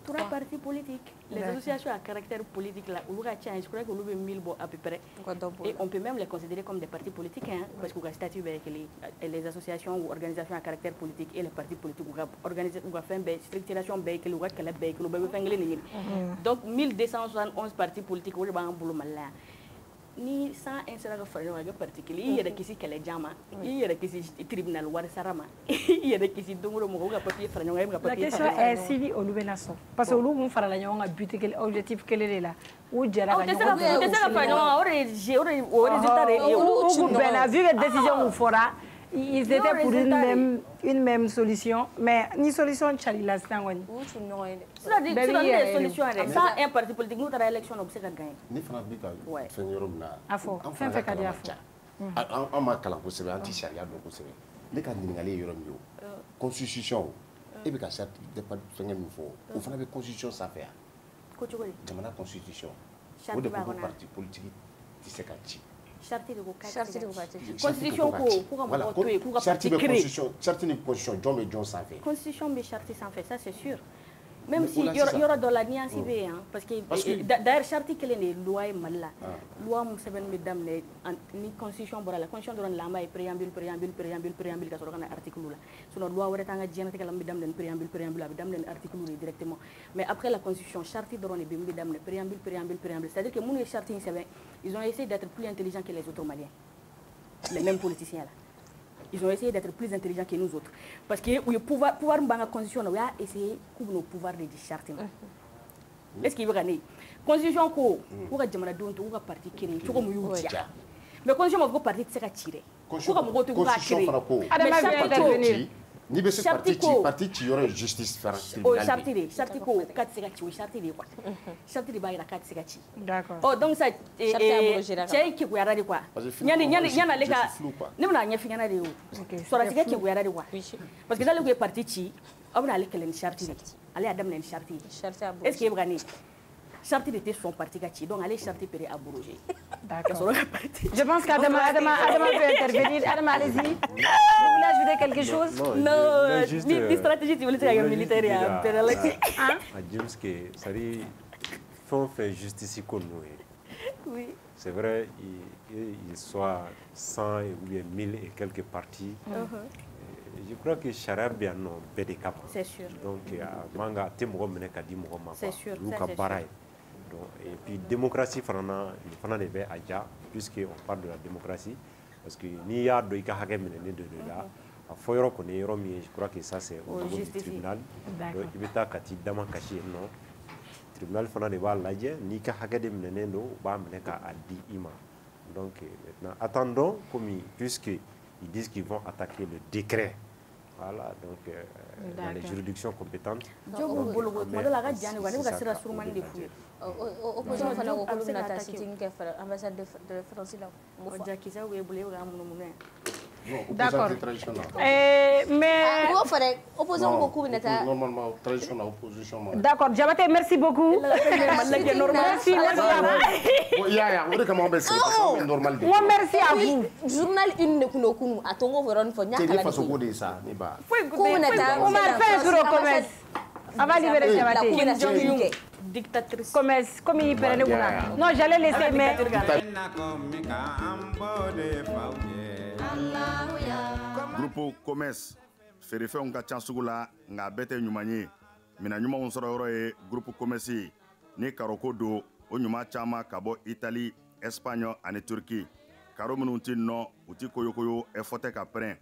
3 partis politiques. Les associations à caractère politique, là, je crois que nous avons 1000 à peu près. Et on peut même les considérer comme des partis politiques, hein, parce qu'il y a un statut avec les associations ou organisations à caractère politique et les partis politiques. On a fait une structuration, donc 1271 partis politiques, on a un boulot mal là. ni 101 sera ka fara ɲɔgɔn kan particulier i yɛrɛ kisi kɛlɛ jama i yɛrɛ kisi tribunal wari sara ma i yɛrɛ kisi don o don mɔgɔw ka papier fara ɲɔgɔn kan i bɛ ka papier fara ɲɔgɔn kan. La question est si olu bɛna sɔn parce que olu kun farala ɲɔgɔn kan but kelen objectif kelen de la u jɛra ka ɲɔgɔn tɛ se ka fara ɲɔgɔn kan o de résultat de ye u kun bɛnna vu que décision kun fɔra ils étaient pour une même solution mais ni solution chalila sisan kɔni c'est-à-dire solution yɛrɛ sans un parti politique n'u taara élection na u bɛ se ka gagner ne fana bɛ ka fɛn yɔrɔ min na a fɔ fɛn fɛn ka di a fɔ an ma kalan kosɛbɛ an tɛ sariya dɔn kosɛbɛ ne ka ɲininkali ye yɔrɔ min ye o constitution e bɛ ka fɛnkɛ min fɔ o fana bɛ constitution sanfɛ yan ko cogo di jamana constitution o de ko parti politique tɛ se ka ci charte de ko constitution ko ka mɔgɔw to yen k'u ka parti créer charte ni constitution jɔn bɛ jɔn sanfɛ constitution bɛ charte sanfɛ ça c'est sûr même si yɔrɔ dɔ la nuance bɛ yen parce que d'ailleurs charte kelen de ye loi ye Mali la loi mun sɛbɛnni bɛ daminɛ ni constitution bɔra la constitution dɔrɔn de la an b'a ye préambule ka sɔrɔ ka na article la sinon loi wɛrɛ t'an ka diɲɛnatigɛ la min bɛ daminɛ ni préambule a bɛ daminɛ ni article de directement mais après la constitution charte dɔrɔn de bɛ min bɛ daminɛ préambule c'est à dire que minnu ye charte in sɛbɛn ils ont essayé d'être plus intelligents que les autres Maliens les mêmes politiciens là. Ils ont essayé d'être plus intelligents que nous autres. Parce que le pouvoir dans la constitution, on a essayé de nous pouvoir de charte. Est-ce qu'il veut gagner? Constitution ko ko ka jamana don to ko ka parti kelen cogo mu y'u diya. Mais constitution ko parti tɛ se ka ci dɛ. Ko ka mɔgɔw to ko ka créer. Adama bɛ intervenir. Ni bɛ se parti ci yɔrɔ ye justice fara o charte ko ka tɛ se ka ci o charte de quoi. Charte de b'a yira k'a tɛ se ka ci. D'accord. Oh donc ça cɛ kekuyara de quoi. Yani ale ka ne bɛna ɲɛf'i ɲɛna de o. Sɔrɔsikɛ kekuyara de quoi. Parce que n'ale ko ye parti ci aw bɛna ale kɛlɛ ni charte de. Ale y'a daminɛ ni charte ye. Est-ce que e bɛ ka ne ye? Charte de tɛ sɔn parti ka ci donc ale charte pere abroger. D'accord. Je pense qu'Adama veut intervenir. Adama, allez-y. Vous voulez ajouter quelque chose? Non, ni stratégie tu voulais dire militaire ya pere la. James que ça dit faut faire justice comme nous. Oui. C'est vrai, il soit 100 ou bien 1000 et quelques partis. Je crois que charia bien non bête cap. C'est sûr. Donc manga te mo mene ka di mo ma. C'est sûr. Et puis démocratie fana de bɛ a ja puisque on parle de la démocratie parce que n'i y'a dɔn i ka hakɛ minɛnen de la a fɔ yɔrɔ kɔni yɔrɔ min ye je crois que ça c'est au niveau du tribunal donc i bɛ taa ka t'i dama kasi yen nɔ tribunal fana de b'a lajɛ n'i ka hakɛ de minɛnen don u b'a minɛ k'a di i ma donc maintenant attendons comme puisque ils disent qu'ils vont attaquer le décret. Voilà, donc dans les juridictions compétentes. D'accord. Mais normalement traditionnel opposition. D'accord, Diabaté, merci beaucoup. Merci, merci à vous. Journal une ne kuno kunu atongo voron fo nyaka la. Façon de ça, ni ba. On a fait sur le commerce. On va libérer Diabaté. Dictatrice. Commerce, comme il perd le boulot. Non, j'allais laisser, mais. Groupe commerce feerefɛnw ka ca sugu la nka bɛɛ tɛ ɲuman ye mina ɲumanw sɔrɔ yɔrɔ ye groupe commerce ni karoko don o ɲuman caman ka bɔ Italie, Espagne ani Turki. Karo minnu tɛ nɔ u tɛ koyokoyo fɔ tɛ ka pɛrɛn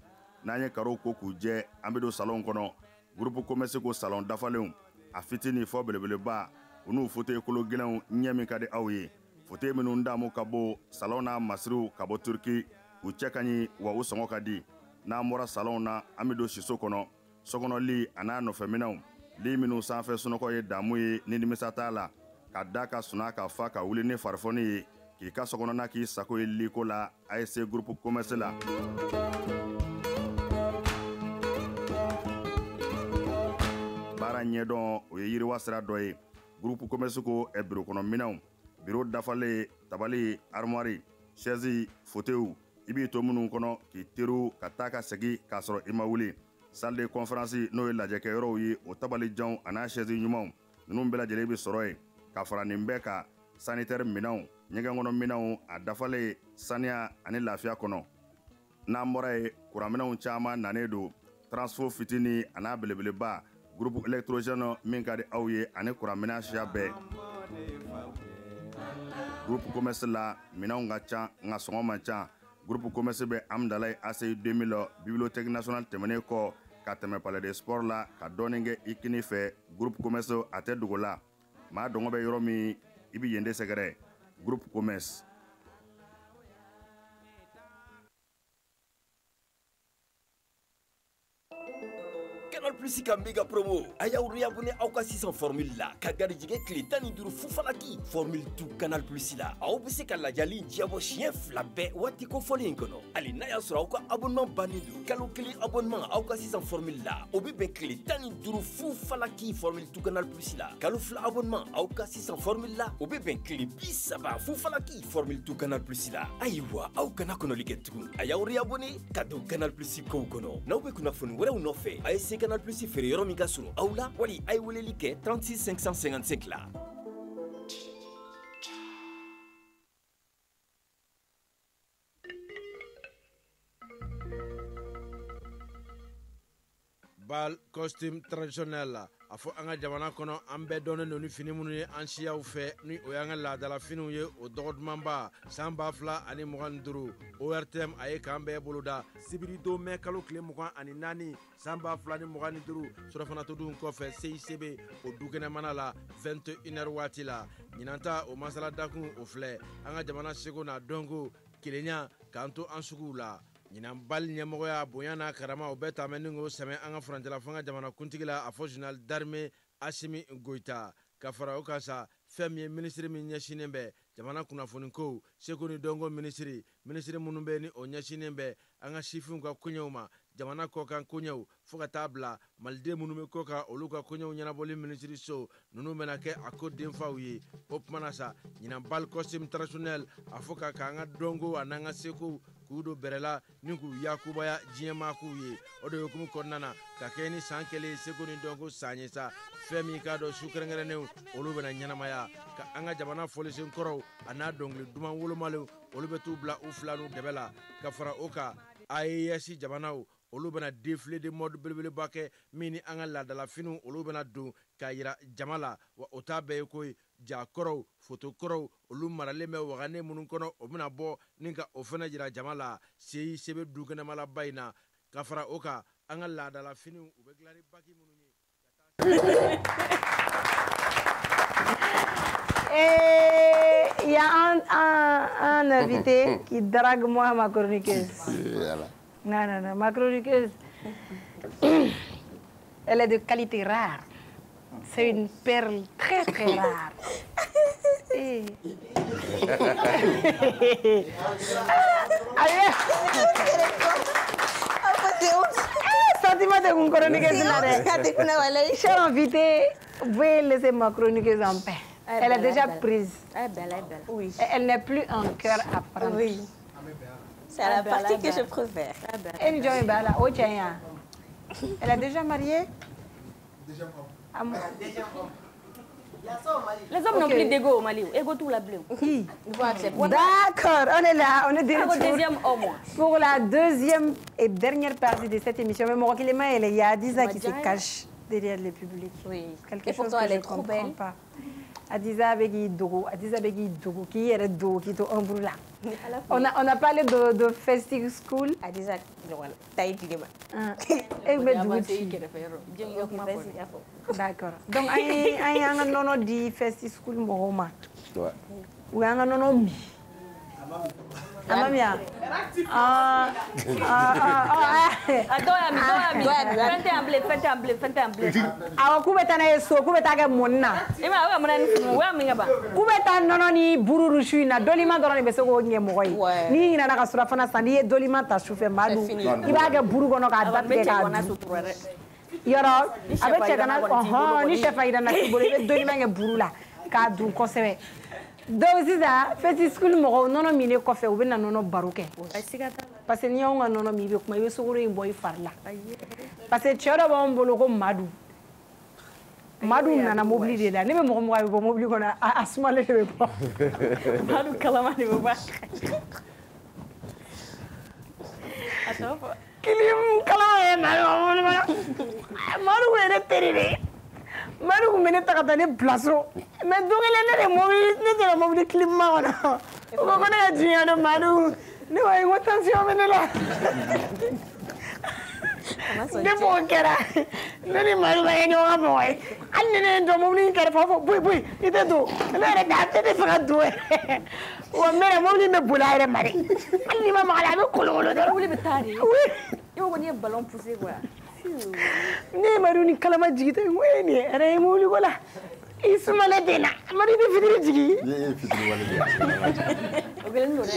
n'an ye karo ko k'u jɛ an bɛ don salon kɔnɔ groupe commerce ko salon dafalenw a fitini fɔ belebeleba u n'u fauteuil kolo gɛlɛnw ɲɛ min ka di aw ye fauteuil minnu damu ka bɔ salon n'a masiriw ka bɔ Turki u cɛ ka ɲi wa u sɔngɔ ka di n'an bɔra salon na an bɛ don siso kɔnɔ sokɔnɔli a n'a nɔfɛminɛnw li minnu sanfɛ sunɔgɔ ye damu ye ni nimisa t'a la ka da ka suna ka fa ka wuli ni farifoni ye k'i ka sokɔnɔna k'i sago ye liko la ASC groupe commerce la. baara ɲɛdɔn o ye yiriwa sira dɔ ye groupe commerce ko biro kɔnɔ minɛnw biro dafalen tabali armoire chaise fauteuil i b'i to minnu kɔnɔ k'i teriw ka taa ka segin k'a sɔrɔ i ma wuli salle de conférence n'o ye lajɛkɛyɔrɔw ye o tabalijanw a n'a chaise ɲumanw ninnu bɛɛ lajɛlen bɛ sɔrɔ yen ka fara nin bɛɛ ka sanitaire minɛnw ɲɛgɛn kɔnɔ minɛnw a dafalen saniya ani lafiya kɔnɔ n'an bɔra ye kuranminɛnw caman nanen don transfo fitini a n'a belebeleba groupe électrogène min ka di aw ye ani kuranminɛn siya bɛɛ groupe commerce la minanw ka ca nka sɔngɔ man ca groupe commerce bɛ amdalayi ACI 2000 bibliothèque nationale tɛmɛnen kɔ ka tɛmɛ palais de sport la ka dɔɔnin kɛ i kini fɛ groupe commerce a tɛ dogo la maa dɔngɔ bɛ yɔrɔ min i bɛ yen de sɛgɛrɛ groupe commerce. Canal Plus ka méga promo a y'aw réabonné aw ka sisan formule la ka garijɛgɛ tile 15 fufalaki formule tout Canal Plus la aw bɛ se ka lajali diɲɛbɔ siɲɛ 2 bɛɛ waati kofɔlen in kɔnɔ hali n'a y'a sɔrɔ aw ka abonnement bannen don kalo 1 abonnement aw ka sisan formule la o bɛ bɛn tile 15 fufalaki formule tout Canal Plus la kalo 2 abonnement aw ka sisan formule la o bɛ bɛn tile 30 fufalaki formule tout Canal Plus la ayiwa aw kana kɔnɔli kɛ tugun a y'aw réabonné ka don Canal Plus kow kɔnɔ n'aw bɛ kunnafoni wɛrɛw nɔfɛ a ye se Canal Plus feere yɔrɔ min ka surun aw la wali a ye weleli kɛ 36 555 la. bal costume traditionnel la a fɔ an ka jamana kɔnɔ an bɛɛ dɔnnen don ni fini minnu ye an siyaw fɛ ni o y'an ka laadala finiw ye o dɔgɔ dumanba san 2025 ORTM a ye k'an bɛɛ boloda sibiri don mɛn kalo tile 24 san 2025 surɔfanatɔdun kɔfɛ CICB o dukɛnɛmana la 21h waati la ɲinan ta o masala dakun o filɛ an ka jamana seko n'a dɔnko kelenya k'an to an suguw la ɲinan bali ɲɛmɔgɔya bonya n'a karama o bɛɛ taamɛ ni k'o sɛmɛ an ka furancɛla fanga jamana kuntigi la a fɔ général d'armée Asimi Goïta ka fara o kan sa fɛn min ye minisiri min ɲɛsinen bɛ jamana kunnafoni ko seko ni dɔnko minisiri minnu bɛ ni o ɲɛsinen bɛ an ka sifinw ka koɲɛw ma jamana kɔkan koɲɛw fo ka taa bila maliden minnu bɛ kɔ kan olu ka koɲɛw ɲɛnabɔli minisiri so ninnu bɛna kɛ a ko denfaw ye o tumana sa ɲinan bal costume traditionnel a fɔ ka k'an ka dɔnko a n'an ka seko k'u don bɛrɛla ni k'u yakubaya diɲɛmaakow ye o de hukumu kɔnɔna na ka kɛ ni san kelen seko ni dɔnko san ye sa fɛn min k'a dɔn su kɛrɛnkɛrɛnnenw olu bɛna ɲɛnamaya ka an ka jamana fɔlisen kɔrɔw a n'a dɔnkili duman wolomalenw olu bɛ t'u bila u fila n'u dɛbɛ la ka fara o kan AES jamanaw olu bɛna défilé de mode belebeleba kɛ min ni an ka laadala finiw olu bɛna don k'a yira jama la wa o t'a bɛɛ ye koyi ja kɔrɔw foto kɔrɔw olu maralen bɛ wagane minnu kɔnɔ o bɛna bɔ ni ka o fana jira jama la CICB dukɛnɛmalaba in na ka fara o kan an ka laadala finiw u bɛ dilan ni baki minnu ye. Il y a un invité qui drague moi ma chroniqueuse. Non, ma chroniqueuse, elle est de qualité rare. C'est une perle très très rare. Sentiment de mon chroniqueuse. Cher invité, vous pouvez laisser ma chroniqueuse en paix. Elle est déjà prise. Elle est belle. Oui. Elle n'est plus en cœur à prendre. Oui. C'est la partie que je préfère. Elle est déjà mariée? Déjà les hommes n'ont plus d'ego au Mali. Ego tout la bleu. D'accord, on est là. On est deuxième au moins. Pour la deuxième et dernière partie de cette émission. Mais mon il y a Adiza qui se cache derrière le public. Oui. Quelque chose que je ne comprends pas. Adiza Begui Dogo, qui est Dogo, qui est un brûlant. On a parlé de Festive School. Adiza, taille du débat. D'accord. Donc, il y a un nono di Festive School Mohoma. Ou un nono mi. Amamia. Awa kubeta na yeso kubeta ga monna. Ima wa mona ni wa minga ba. Kubeta nono ni bururu shuina dolima doroni be sego nye mogoy. Ni ina na ka sura fana sandi dolima ta shufe madu. Iba ga buru gono ka datte ka. Yoro abe chegana ni chefa ida na kibole dolima nge burula ka du kosebe. Donc sisan Festive School mɔgɔw nɔnɔ mine kɔfɛ u bɛ na nɔnɔ baro kɛ parce que n'i y'anw ka nɔnɔ min i bɛ kuma i bɛ sukaro in bɔ i fari la parce que cɛ dɔ b'anw bolo ko Madu nana mobili de la ne bɛ mɔgɔ a bɛ bɔ mobili kɔnɔ a sumalen de bɛ bɔ Madu kalama de bɛ bɔ kilim kalama ye Madu yɛrɛ teri de Madu kun bɛ ne ta ka taa ne bila so mais don kelen ne de mobili ne tɛ mobili climat kɔnɔ o ko ne ka jiɲɛ don Madu ne wa ko tension bɛ ne la ne b'o kɛra ne ni Madu bɛ kɛ ɲɔgɔn ka mɔgɔ ye hali ni ne ye don mobili in kɛrɛfɛ fɔ boyi boyi i tɛ don ne yɛrɛ tɛ fɛ ka don yɛrɛ wa mɛ mobili bɛ boli a yɛrɛ ma dɛ hali ni ma maga la a bɛ kolokolo dɛ mobili bɛ taa de i ko n'i ye ballon poussé quoi ne ye Madu ni kalama jigi tɛ n ko e nin ye yɛrɛ ye mobili ko la i sumalen tɛ na Madu i bɛ fitiri jigi ne ye fitiri wale de o kelen don dɛ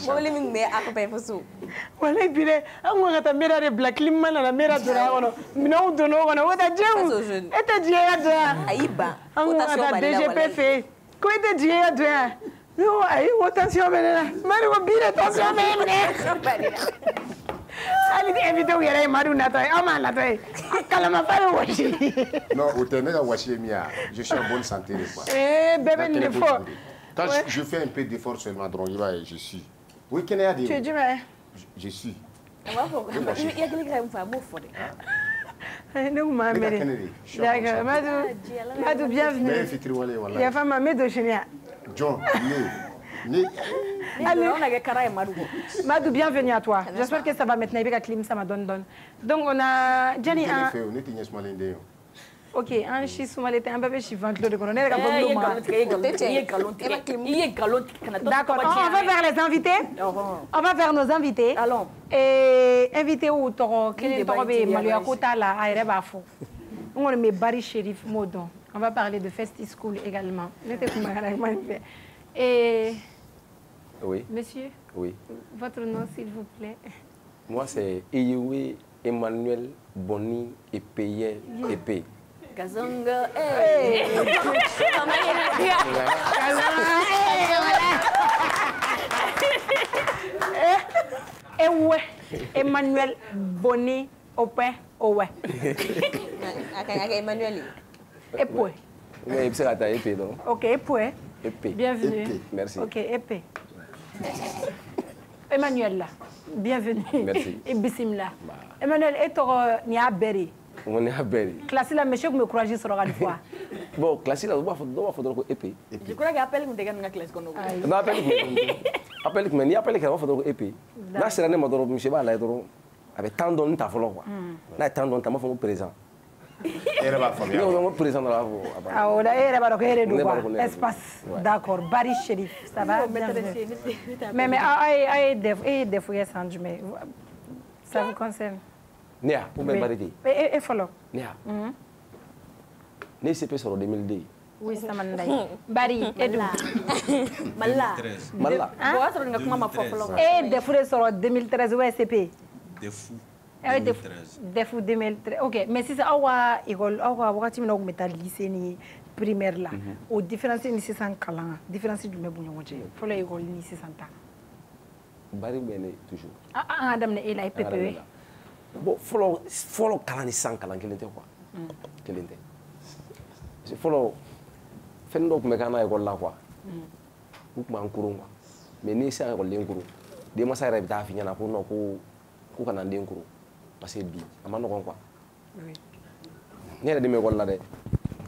mobili min bɛ a ko bɛɛ fɔ so walayi bi dɛ an ko ka taa mera de bila climat nana mera donna a kɔnɔ minɛnw donna o kɔnɔ o tɛ jɛn e tɛ jigin ka don yan ayi ban an ko ka taa DGP fɛ yen ko e tɛ jigin ka don yan ne ko ayi ko tension bɛ ne la Madu ko bi de tension bɛ e minɛ hali ni invité u yɛrɛ ye Madu natɔ ye aw m'a natɔ ye kalama fa bɛ wɔsi non o tɛ ne ka wɔsi ye min ye je suis en bonne santé de quoi bɛɛ bɛ nin de fɔ quand je fais un peu d'effort seulement dɔrɔn i b'a ye je suis oui kɛnɛya de tu es jumɛn je suis a b'a fɔ i hakili ka ɲi fɔ a b'o fɔ dɛ ne kun m'a mɛn d'accord Madu bienvenue ne ye fitiri wale ye walayi yafa n ma n bɛ don sini yan John ne Madu, bienvenue à toi. J'espère que ça va maintenant. Il y a clim, ça m'a donné. Donc, on a Jenny. Ok, un chi soumalé, un bébé chi vente le colonel. D'accord, on va vers les invités. On va vers nos invités. Allons. Et invité ou toro, quel est le Malia Kota la Aerebafo. On met Barry Sheriff Modon. On va parler de Festi School également. Et. Oui. Monsieur? Oui. Votre nom, s'il vous plaît? Moi, c'est Iyewe Emmanuel Boni Epeye Epé. Kazonga, Emmanuel Boni Ope Owe. Emmanuel. Epoué. Oui, c'est la épée, donc. Ok, Epoué. Épée. Bienvenue. Épée. Merci. Ok, épée. Emmanuel là, bienvenue. Merci. Et Bissimila. Emmanuel, et toi, ni a berry. On est à Berry. Classe là, monsieur, me courage sur la fois. Bon, classe là, on va faire épée. Je crois qu'appelle nous dégage une classe qu'on a. Non, appelle que ni appelle que on va faire épée. Là, c'est l'année madame monsieur ba là avec tant d'on ta follow quoi. Là tant d'on ta ma fait présent. Elle va faire. Non, présent là. Ah, on a elle va donc elle espace. D'accord, Barry Sheriff, ça va. Mais des fois ça mais ça vous concerne. Nia, pour me barrer. Et follow. Nia. Né c'est sur 2002. Oui, ça m'a dit. Barry, Edu. Malla. Malla. Quoi ça nga mama follow. Et des fois sur 2013 OSCP. Des fous. 2013. OK, mais si ça awa école awa wakati mina ogumeta lycée ni primaire là. Au différence ni 600 kalan, différence du me bunyo ngoje. Follow école ni 600 ta. Barry bene toujours. Ah adam ne ela PPE. Bon, follow kalan ni 100 kalan kelente quoi. Kelente. C'est follow fendo kuma kana école là quoi. Ou kuma nkuru quoi. Mais ni ça école nkuru. Des ma ça rêve ta fi nyana ko no ko kana nkuru. Parce que bi amano kon quoi. Oui. Nere de me école là de.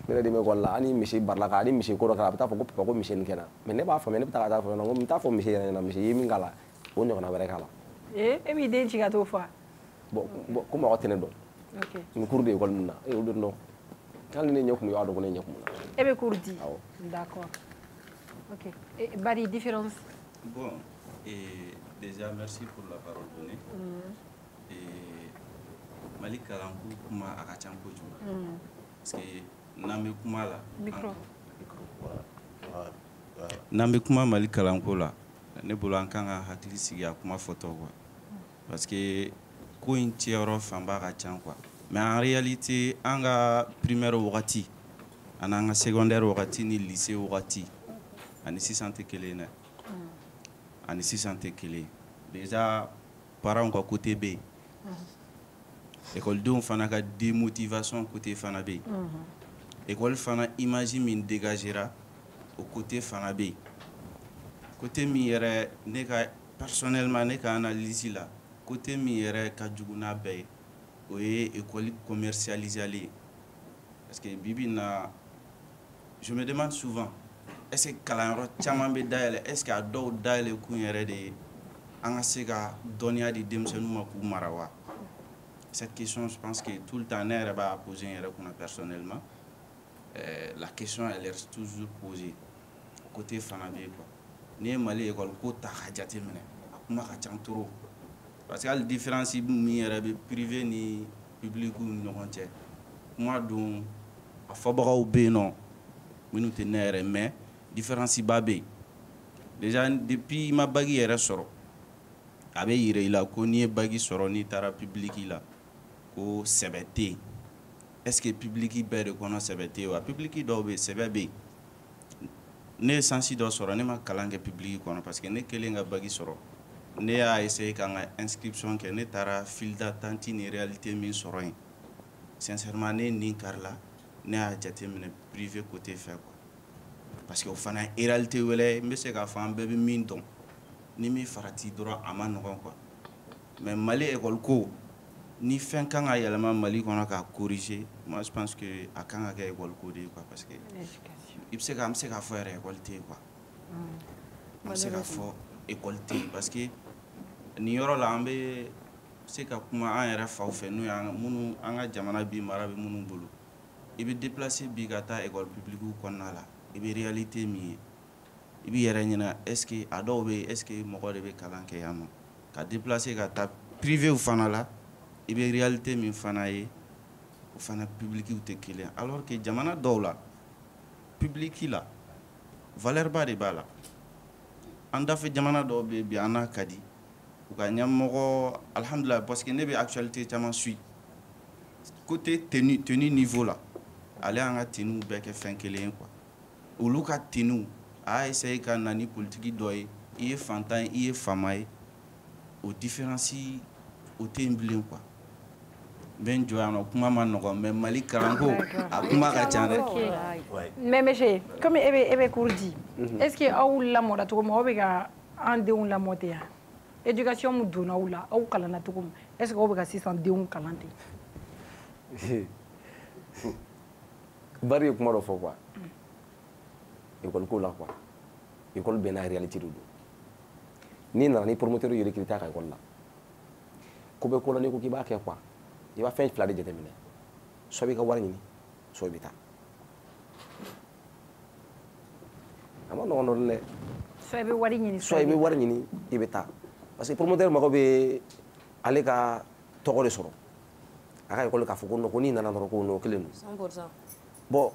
Nere de me école là ani monsieur barla ka ani monsieur ko ka ta fo ko monsieur nkena. Mais ne ba fa me ne ta ta fo no ta fo monsieur na monsieur yemi ngala. O nyoko na were kala. E mi den chiga to fa. Bon, comment on tient donc? Ok. Une cour d'école maintenant. Et on non. Quand les gens comme on est nyokum. Et be cour dit. D'accord. Ok. Et Barry différence. Bon, et déjà merci pour la parole donnée. Et Malik Kalankou kuma akachan koju. Parce que nambe kuma la. Micro. Nambe kuma Malik Kalankou la. Ne bolo an kan ka hakili sigi a kuma photo quoi. Parce que ko in cɛyɔrɔ fanba ka ca quoi. Mais en réalité an ka primaire wagati ani an ka secondaire wagati ni lycée wagati ani sisan tɛ kelen dɛ. Ani sisan tɛ kelen. Déjà parents ka côté bɛ yen. Écoledenw fana ka démotivation côté fana bɛ yen. École fana image min dégagera au côté fana bɛ yen. Côté min yɛrɛ ne ka personnellement ne ka analyse la côté min yɛrɛ ka jugu n'a bɛɛ ye o ye école commercialisée parce que bibi na je me demande souvent est-ce que kalanyɔrɔ caman bɛ dayɛlɛ est-ce que a dɔw dayɛlɛ kun yɛrɛ de ye an ka se ka dɔnniya di denmisɛnninw ma k'u mara wa? Cette question, je pense que tout le temps, ne b'a posé personnellement. La question, elle est toujours posée. Côté Fanabe, quoi. Ni Mali école, côté Hadjati mene, akuma kachantoro. Parce que la différence est privé ni public ou non entier. Moi, donc, à Fabra ou B, non, minute nere, mais différence est babé. Déjà, depuis ma bague est soro. Abe yire ila ko ni bague soro ni tara public ila. Ko sɛbɛ est-ce que public bɛɛ de kɔnɔ sɛbɛ tɛ wa public dɔw bɛ sɛbɛ bɛ ne ye sansi dɔ sɔrɔ ne ma kalan kɛ public kɔnɔ parce que ne kelen ka bagi sɔrɔ ne y'a essayer ka n ka inscription kɛ ne taara file d'attente ni réalité min sɔrɔ yen sincèrement ne nin kari la ne y'a jateminɛ privé côté fɛ quoi parce que o fana ye réalité wɛrɛ n bɛ se k'a fɔ an bɛɛ bɛ min dɔn ni min farati dɔrɔn a ma nɔgɔn quoi mais Mali école ko ni fɛn kan ka yɛlɛma Mali kɔnɔ k'a corriger moi je pense que a kan ka kɛ école ko de ye quoi parce que i bɛ se ka an bɛ se k'a fɔ yɛrɛ école tɛ yen quoi an bɛ se k'a fɔ école tɛ yen parce que nin yɔrɔ la an bɛ se ka kuma an yɛrɛ faw fɛ n'o ye minnu an ka jamana bi mara bɛ minnu bolo i bɛ déplacer bi ka taa école publique kɔnɔna la i bɛ réalité min ye i b'i yɛrɛ ɲininka est-ce que a dɔw bɛ yen est-ce que mɔgɔ de bɛ kalan kɛ yan nɔ ka déplacer ka taa privé fana la i bɛ réalité min fana ye o fana public tɛ kelen alors que jamana dɔw la public la valeur ba de b'a la an dafɛ jamana dɔw bɛ bi an n'a ka di u ka ɲɛmɔgɔ alhamdulilayi parce que ne bɛ actualité caman suit côté tenue niveau la ale y'an ka tenue bɛɛ kɛ fɛn kelen ye quoi olu ka tenue a y'a essayer ka na ni politique dɔ ye i ye fantan ye i ye faama ye o différence o tɛ yen bilen quoi ben joyano kuma ma nɔgɔ mais Mali kalanko a kuma ka ca dɛ. Mais monsieur comme ebe kurdi est-ce que aw lamɔra cogo min aw bɛ ka an denw lamɔ ten yan éducation min donna aw la aw kalanna cogo min est-ce que aw bɛ ka sisan denw kalan ten. Bari ye kuma dɔ fɔ quoi école ko la quoi école bɛɛ n'a réalité de don n'i nana ni promoteur ye recruter a ka école la ko bɛ ko la n'i ko k'i b'a kɛ quoi i b'a fɛn fila de jateminɛ soit i b'i ka wari ɲini soit i bɛ taa a ma nɔgɔn dɔɔnin dɛ soit i bɛ wari ɲini soit i bɛ wari ɲini i bɛ taa parce que promoteur mago bɛ ale ka tɔgɔ de sɔrɔ a ka école k'a fɔ ko non ko n'i nana dɔrɔn ko non kelen don 100%. bon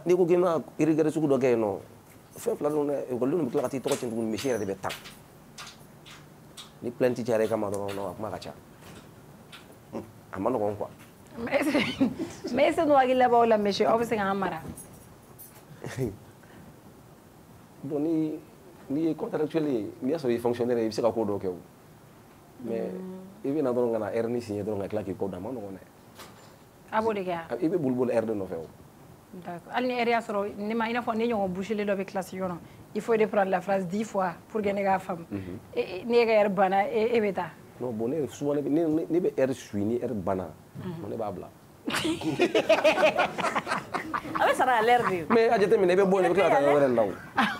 n'i ko k'i bɛna irriguer sugu dɔ kɛ yen nɔ fɛn fila don dɛ écoledenw bɛ tila ka t'i tɔgɔ tiɲɛ tuguni misi yɛrɛ de bɛ taa ni plainte cayara i kama dɔrɔn a kuma ka ca a ma nɔgɔn quoi. mais est-ce que n'o hakili b'aw la monsieur aw bɛ se k'an mara. bon n'i ye contractuel ye n'i y'a sɔrɔ i ye fonctionnaire ye i bɛ se ka ko dɔw kɛ o mais i bɛ na dɔrɔn ka na heure ni signer dɔrɔn ka tila k'i kɔ da a ma nɔgɔn dɛ. a b'o de kɛ wa. i bɛ boli boli heure de nɔfɛ o. d'accord hali ni heure y'a sɔrɔ ne ma i n'a fɔ ne ɲɔgɔn boucher dɔ bɛ classe kɔnɔ il faut de prendre la phrase 10 fois pour que ne k'a faamu ni e ka heure banna e bɛ taa. non bon ne souvent ne bɛ heure suit ni heure banna ne b'a bila. a bɛ sara à l'heure de. mais a jateminɛ i bɛ bɔ yen i bɛ tila ka taa yɔrɔ wɛrɛ la o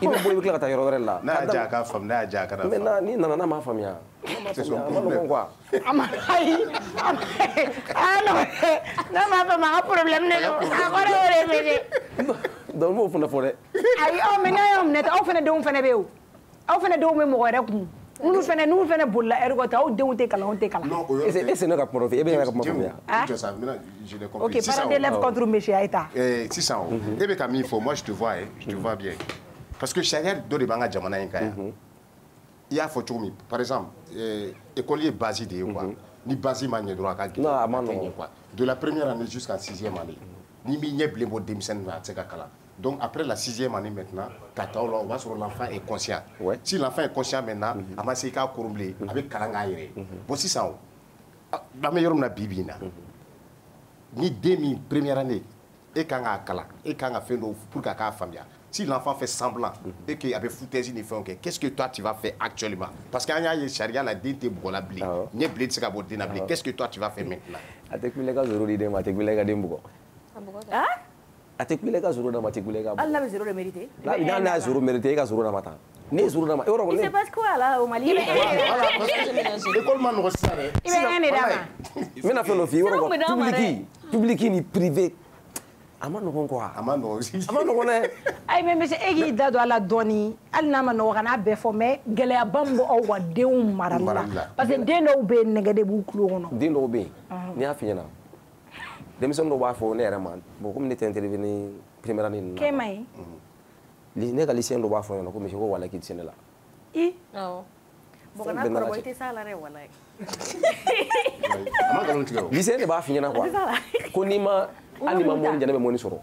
i bɛ bɔ i bɛ tila ka taa yɔrɔ wɛrɛ la. n'a y'a diya a k'a faamu n'a y'a diya a kana faamu. mais n'i nana n'a m'a faamuya a ma nɔgɔn quoi. a ma ayi n'a m'a faamu a ka problème de don a kɔrɔ y'o de ye dɛ. donc n b'o fana fɔ dɛ. ayi mais n'a y'aw minɛ aw fana denw fana bɛ yen o aw fana denw bɛ mɔgɔ wɛrɛ kun. n'u fana bolila heure kɔ ten aw denw tɛ kalan anw tɛ kalan. est-ce que ne ka kuma dɔ fɛ e bɛ ne ka kuma faamuya. ok parents d'élèves contre monsieur Aïta. sisan o e bɛ ka min fɔ moi je te vois bien parce que sariya dɔ de b'an ka jamana in kan yan i y'a fɔ cogo min par exemple école ye base de ye quoi ni base ma ɲɛ dɔrɔn a ka gɛlɛn. non a ma nɔgɔn quoi de la première année jusqu'à 6e année n'i m'i ɲɛ bilen bɔ denmisɛnnin na a tɛ se ka kalan. Donc après la 6e année maintenant, on va sur l'enfant est conscient. Ouais. Si l'enfant est conscient maintenant, a ma se k'a koronble avec kalanga yɛrɛ. Bon sisan la meilleure na bibina. Ni demi première année et kan ka kalan et kan ka fɛn dɔ pour k'a faamuya. Si l'enfant fait semblant et qu'il a bɛ foutaise ni fɛnw kɛ, qu'est-ce que toi tu vas faire actuellement? Parce que an y'a ye sariya la den tɛ bugɔ la bilen. Ɲɛ bilen tɛ se ka bɔ den na bilen. Qu'est-ce que toi tu vas faire maintenant? A tɛ kule ka zoro di den ma, a tɛ kule ka den bugɔ. a tɛ kule ka zoro d'a ma, a tɛ kule ka bɔ. Hali n'a bɛ zoro de mérité. N'a n'a ye zoro mérité e ka zoro d'a ma tan. Ne ye zoro d'a ma yɔrɔ Il se passe quoi là au Mali? École ma nɔgɔ sisan dɛ. I bɛ ɲɛ de d'a ma. N bɛna fɛn dɔ f'i ye yɔrɔ kɔ public ni privé a ma nɔgɔn quoi. A ma nɔgɔn. A ma nɔgɔn dɛ. Ayi mais monsieur e k'i da don a la dɔɔni hali n'a ma nɔgɔn kana bɛɛ fɔ mais gɛlɛyaba min bɔ aw ka denw marali la parce que den dɔw bɛ yen nɛgɛ de b'u tulo kɔnɔ. Den dɔw bɛ yen n'i y'a f'i ɲɛna denmisɛnnin dɔw b'a fɔ ne yɛrɛ ma bon comme ne tɛ intervenir première année ninnu na. K'e ma ye. Ne ka lycéen dɔ b'a fɔ ɲɛna ko monsieur ko walahi k'i tɛ se ne la. I. Awɔ. Bon kana kɔrɔbɔ i tɛ s'a la dɛ walahi. A ma nkalon tigɛ o. Lycéen de b'a f'i ɲɛna quoi ko n'i ma hali n'i ma mɔni jɛ ne bɛ mɔni sɔrɔ.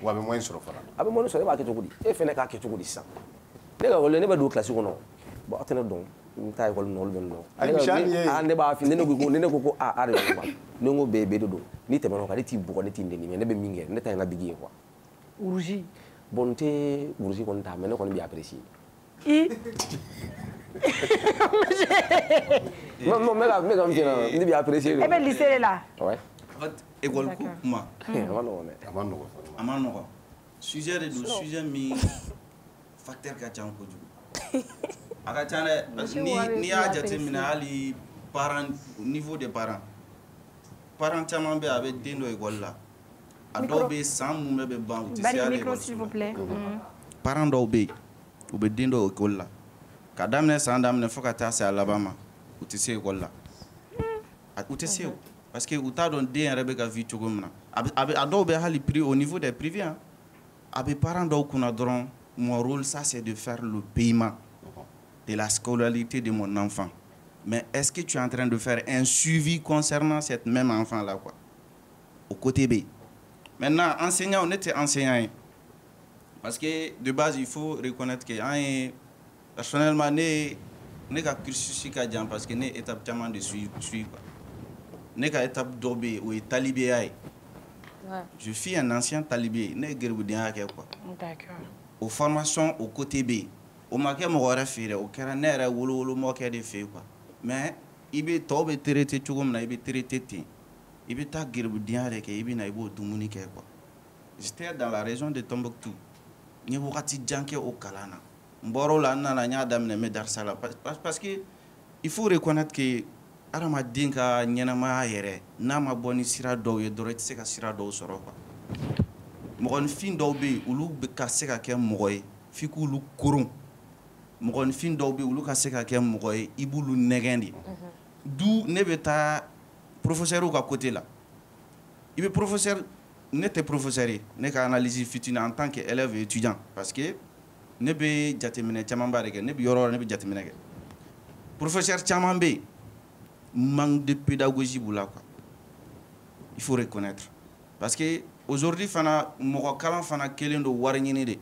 Wa a bɛ moyen sɔrɔ fana. A bɛ mɔni sɔrɔ e b'a kɛ cogo di e fɛnɛ k'a kɛ cogo di sisan ne ka ekɔli ne bɛ don classe kɔnɔ bon aw tɛ ne dɔn n bɛ taa ekɔli ninnu olu bɛ n dɔn ne b'a f'i ne ko ko a de don quoi ne ko bɛɛ de don n'i tɛmɛna o kan ne t'i bugɔ ne t'i nɛni mais ne bɛ min kɛ ne ta ye n ka bigi ye quoi. Rougi. Bon n tɛ rougi kɔni ta mais ne kɔni b'i apprécier. Non mais ka min f'i ɲɛna ne b'i apprécier. E bɛ lycée de la. Ouais. En fait école ko kuma a ma nɔgɔn dɛ. A ma nɔgɔn. a ma nɔgɔn sujet de don sujet min facteur ka ca kojugu a ka ca dɛ parce que n'i y'a jateminɛ hali parent niveau de parent caman bɛ a bɛ den dɔ ekɔli la a dɔw bɛ san mun bɛ ban u tɛ se hali ekɔliso la parent dɔw bɛ yen u bɛ den dɔ ekɔli la ka daminɛ san daminɛ fo ka taa se a laban ma u tɛ se ekɔli la u tɛ se o parce que u t'a dɔn den yɛrɛ bɛ ka vie cogo min na a dɔw bɛ hali au niveau des privés hein a bɛ parent dɔw kunna dɔrɔn mon rôle ça c'est de faire le paiement de la scolarité de mon enfant mais est-ce que tu es en train de faire un suivi concernant cette même enfant là quoi au côté B maintenant enseignant on était enseignant parce que de base il faut reconnaître que personnellement ne ka cursus ka jan parce que ne étape caman de suivi quoi ne ka étape dɔ bɛ yen o ye talibeya ye je suis un ancien talibé ne ye geribudenya kɛ quoi o formation au côté B o ma kɛ mɔgɔ wɛrɛ fɛ yen dɛ o kɛra ne yɛrɛ wolomɔkɛ de fɛ yen quoi mais i bɛ tɔw bɛ traité cogo min na i bɛ traité ten i bɛ taa geribudenya de kɛ i bɛ na i b'o dumuni kɛ quoi j'étais dans la région de Tombouctou n ye wagati jan kɛ o kalan na n bɔra o la n nana n y'a daminɛ n bɛ darisa la parce que il faut reconnaître que adamaden ka ɲɛnamaya yɛrɛ n'a ma bɔ ni sira dɔw ye dɔrɔn i tɛ se ka sira dɔw sɔrɔ quoi mɔgɔninfin dɔw bɛ yen olu ka se ka kɛ mɔgɔ ye f'i k'olu koron mɔgɔninfin dɔw bɛ yen olu ka se ka kɛ mɔgɔ ye i b'olu nɛgɛn de du ne bɛ taa professeur ka côté la i bɛ professeur ne tɛ professeur ye ne ka analyse fitinin en tant que élève et étudiant parce que ne bɛ jateminɛ camanba de kɛ ne bɛ yɔrɔ yɔrɔ ne bɛ jateminɛ kɛ professeur caman bɛ yen manque de pédagogie b'u la quoi il faut reconnaître parce que aujourd'hui fana mɔgɔ kalan fana kelen don wari ɲini de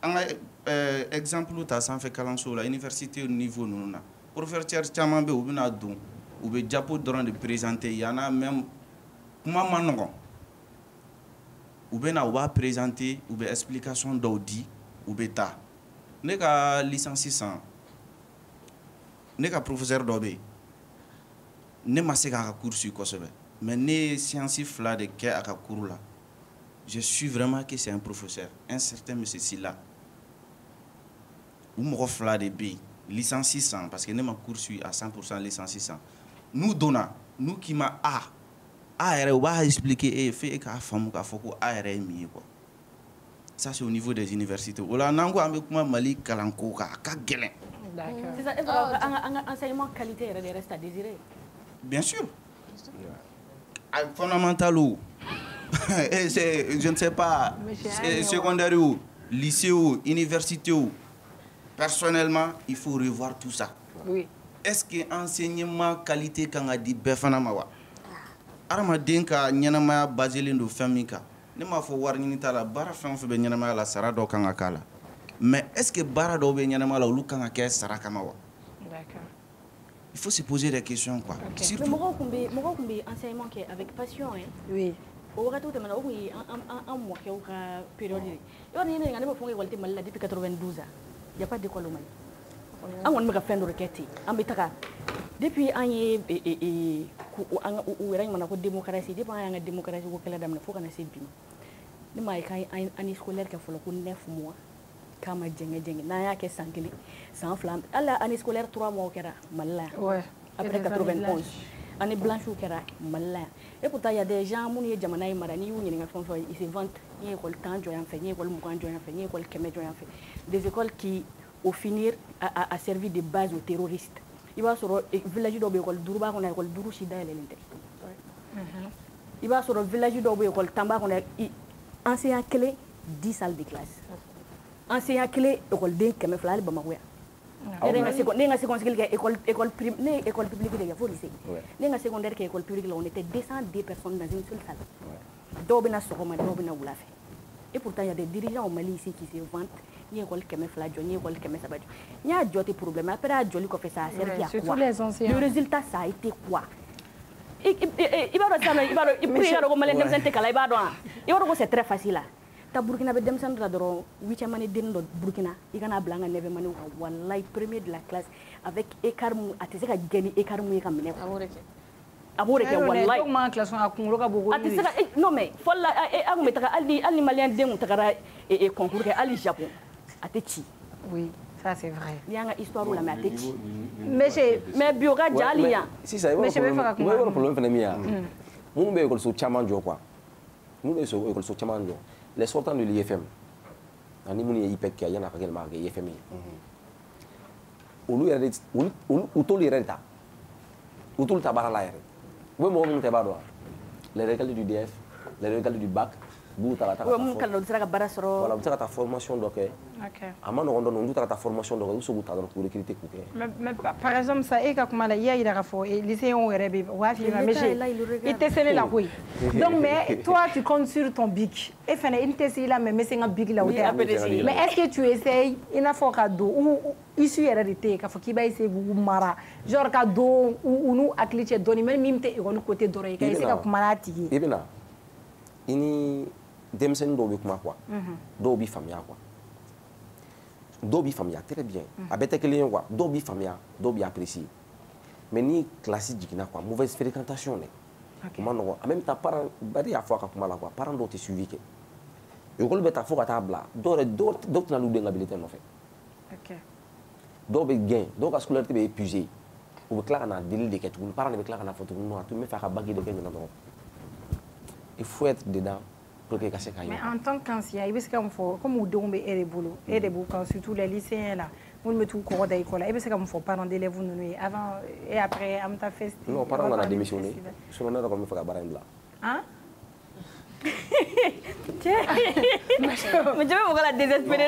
an ka exemple ta sanfɛ kalanso la université niveau ninnu na professeur caman bɛ yen u bɛna don u bɛ diapo dɔrɔn de présenter yana même kuma ma nɔgɔn u bɛna u b'a présenter u bɛ explication dɔw di u bɛ taa ne ka licence san ne ka professeur dɔ bɛ yen ne ma se k'a ka cours suivre kosɛbɛ mais ne ye séance 2 de kɛ a ka cours la je suis vraiment que c'est un professeur un certain monsieur Silla u mɔgɔ 2 de bɛ yen licence san parce que ne ma cours suivre à 100% licence san n'u donna n'u k'i ma a yɛrɛ u b'a expliquer e ye f'e k'a faamu k'a fɔ ko a yɛrɛ ye min ye quoi ça c'est au niveau des universités o la n'an ko an bɛ kuma Mali kalanko kan a ka gɛlɛn. C'est ça, un enseignement qualité reste à désirer. Bien sûr. Fondamental ou je ne sais pas, secondaire ou lycée ou université ou personnellement, il faut revoir tout ça. Oui. Est-ce que enseignement qualité kan ka di bɛɛ fana ma wa? Adamaden ka ɲɛnamaya baselen don fɛn min kan. Ne m'a fɔ wari ɲini t'a la, baara fɛn o fɛn bɛ ɲɛnamaya la sara dɔ kan ka k'a la. Mais est-ce que baara dɔw bɛ ɲɛnamaya la olu kan ka kɛ sara kama wa? D'accord. Il faut se poser des questions quoi. Okay. Surtout mɔgɔw kun bɛ enseignement kɛ avec passion hein. Oui. O wagati tɛmɛna o kun ye an mɔkɛw ka période de. I b'a dɔn ne ɲininka ne b'a fɔ n ko école tɛ Mali la depuis 92 ans. Il y a pas d'école au Mali. An kɔni bɛ ka fɛn dɔ de kɛ ten an bɛ taga depuis an ye u yɛrɛ ɲumanna ko démocratie depuis an y'an ka démocratie ko kɛlɛ daminɛ fo kana se bi ma ne m'a ye k'an année scolaire kɛ fɔlɔ ko 9 mois k'a ma jɛngɛ n'an y'a kɛ san 1 san 2 hali année scolaire 3 mois kɛra Mali la yan après 91 année blanche kɛra Mali la yan et pourtant il y a des gens minnu ye jamana in mara n'i y'u ɲininka fɛn fɛn ils se vantent n ye école 10 jɔ yan fɛ n ye école 20 jɔ yan fɛ n ye école 100 jɔ yan fɛ des écoles qui au finir a servi de base aux terroristes i b'a sɔrɔ village dɔw bɛ école 5 b'a kɔnɔ école 5 si dayɛlɛlen tɛ i b'a sɔrɔ village dɔw bɛ école 10 b'a kɔnɔ enseignant kelen 10 salles de classe enseignant kelen écoleden 200 hali Bamakɔ yan ne ye n ka secondaire kɛ école publique de kɛ fo lycée ne ye n ka secondaire kɛ école publique la on était 202 personnes dans une seule salle dɔw bɛ na sɔgɔma dɔw bɛ na wula fɛ et pourtant il y a des dirigeants au Mali ici qui se vantent ni école 200 jɔ ni école 300 jɔ n y'a jɔ tɛ problème après a jɔli kɔfɛ ça a servi à quoi le résultat ça a été quoi i b'a dɔn sisan nɔ i b'a dɔn pour i ka dɔn ko maliyɛn denmisɛnnin tɛ kalan i b'a dɔn wa i b'a dɔn ko c'est très facile ta Burkina bɛ denmisɛnnin dɔ dɔrɔn 8e année den dɔ Burkina i kana bila an ka 9e année kan wallahi premier de la classe avec écart mun a tɛ se ka gɛn ni écart mun ye ka minɛ a b'o de kɛ wallahi a tɛ se ka non mais fɔlɔ an kun bɛ taga hali ni maliyɛn den kun tagara concours kɛ hali Japon a tɛ ci oui ça c'est vrai ni y'an ka histoire lamɛn a tɛ ci mais bi o ka ja hali yan sisan i b'a dɔn problème fana min ye minnu bɛ école caman jɔ quoi minnu bɛ école caman jɔ les sortants de l'IFM ani minnu ye IPEC kɛ yan'a ka kɛ maa kɛ IFM ye olu yɛrɛ u t'olu yɛrɛ de ta u t'olu ta baara la yɛrɛ u bɛ mɔgɔ minnu ta i b'a dɔn wa les régalés du DF les régalés du bac b'u ta ka taa mun kalan u tɛ se ka baara sɔrɔ voilà u bɛ se ka taa formation dɔ kɛ a ma nɔgɔn dɔɔnin olu taara taa formation dɔ kɛ u bɛ se k'u ta dɔrɔn k'u recruter k'u kɛ mais par exemple ça e ka kuma la i y'a yira k'a fɔ lycéens yɛrɛ bɛ u b'a f'i ma mais i tɛ se ne la koyi donc mais toi tu comptes sur ton bic e fana i tɛ se i la mais n bɛ se n ka bic la o tɛ mais est-ce que tu essayes i n'a fɔ ka don ou issue yɛrɛ de tɛ yen k'a fɔ k'i b'a essayer k'u mara genre ka don u n'u hakili cɛ dɔɔnin même min tɛ école côté dɔrɔn i ka essayer ka kuma n'a tigi ye i bɛna i ni denmisɛnnin dɔw bɛ kuma quoi dɔw b'i faamuya quoi dɔw b'i faamuya très bien a bɛɛ tɛ kelen ye quoi dɔw b'i faamuya dɔw b'i apprécier mais ni classe jiginna quoi mauvaise fréquentation dɛ o ma nɔgɔn en même temps parent bari y'a fɔ a ka kuma la quoi parent dɔw tɛ suivi kɛ école bɛ taa fo ka taa bila dɔw tɛna n'u den ka bulletin nɔfɛ dɔw bɛ gɛn dɔw ka scolarité bɛ épuisé u bɛ tila ka na deli de kɛ tuguni parent de bɛ tila ka na fɔ tuguni non a tun bɛ fɛ a ka bac de kɛ ɲinan dɔrɔn il faut être dedans. Mais en tant qu'ancien, il faut que comme vous devez aider boulot, aider beaucoup surtout les lycéens là, vous mettez tout corps d'école, il faut que vous parents d'élèves nous avant et après à ta fête. Non, parents on a démissionné. Sur on a comme faire barème là. Hein? Mais je vais vous la désespérer.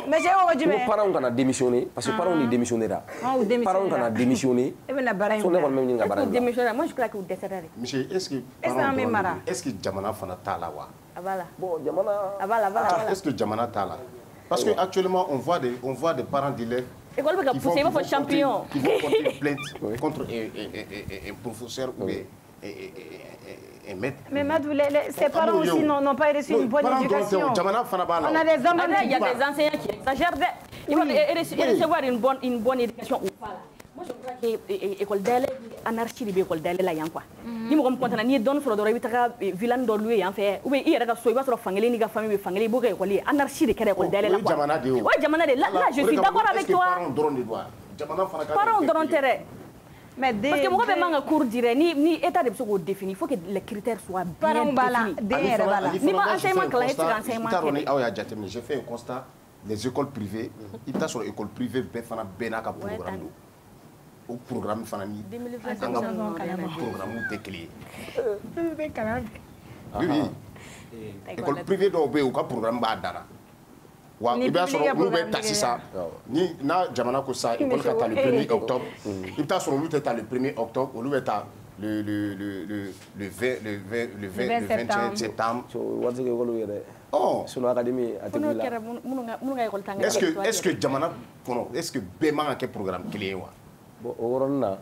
Mais je vais vous parents on a démissionné parce que parents on est démissionné là. Parents on a démissionné. Et bien la barème. Sur on même ni la barème. Démissionné. Moi je crois que vous décédez. Monsieur, est-ce que Jamana fana tala wa? Voilà. Bon, Jamana. Voilà. Est-ce que Jamana tala? Parce que actuellement on voit des parents d'élèves qui vont porter une plainte contre un professeur ou un maître. Mais Madou, ces parents aussi n'ont pas reçu une bonne éducation. On a des enfants. Il y a des enseignants qui exagèrent. Ils vont recevoir une bonne éducation ou pas. Moi je crois que l'école d'élèves anarchie de l'école d'élèves là quoi. Ni mo comme content ni don sur doro bitaka villain do louer en fait ou bien il rega so iba sur fangeli ni ga famille fangeli bo ga école anarchie de kere école d'élèves là quoi. Ouais jamana de là je suis d'accord avec toi. Parents doron terre. Mais parce que moi be manga cours dire ni état de ko définir, il faut que les critères soient bien définis. Ni ma enseignement classique enseignement. J'ai fait un constat les écoles privées, il t'a sur école privée ben fana benaka programme. Au programme fanani programme décliné oui école privée dɔw bɛ yen u ka programme b'a dara wa i b'a sɔrɔ olu bɛ ta sisan ni n'a jamana ko sa école ka taa le 1er octobre i bɛ taa sɔrɔ olu tɛ taa le 1er octobre olu bɛ taa le 21 septembre wari tɛ kɛ école yɛrɛ sinon académie a tɛ wuli est-ce que jamana kɔnɔ est-ce que bɛɛ man ka kɛ programme kelen ye wa bon o yɔrɔnin na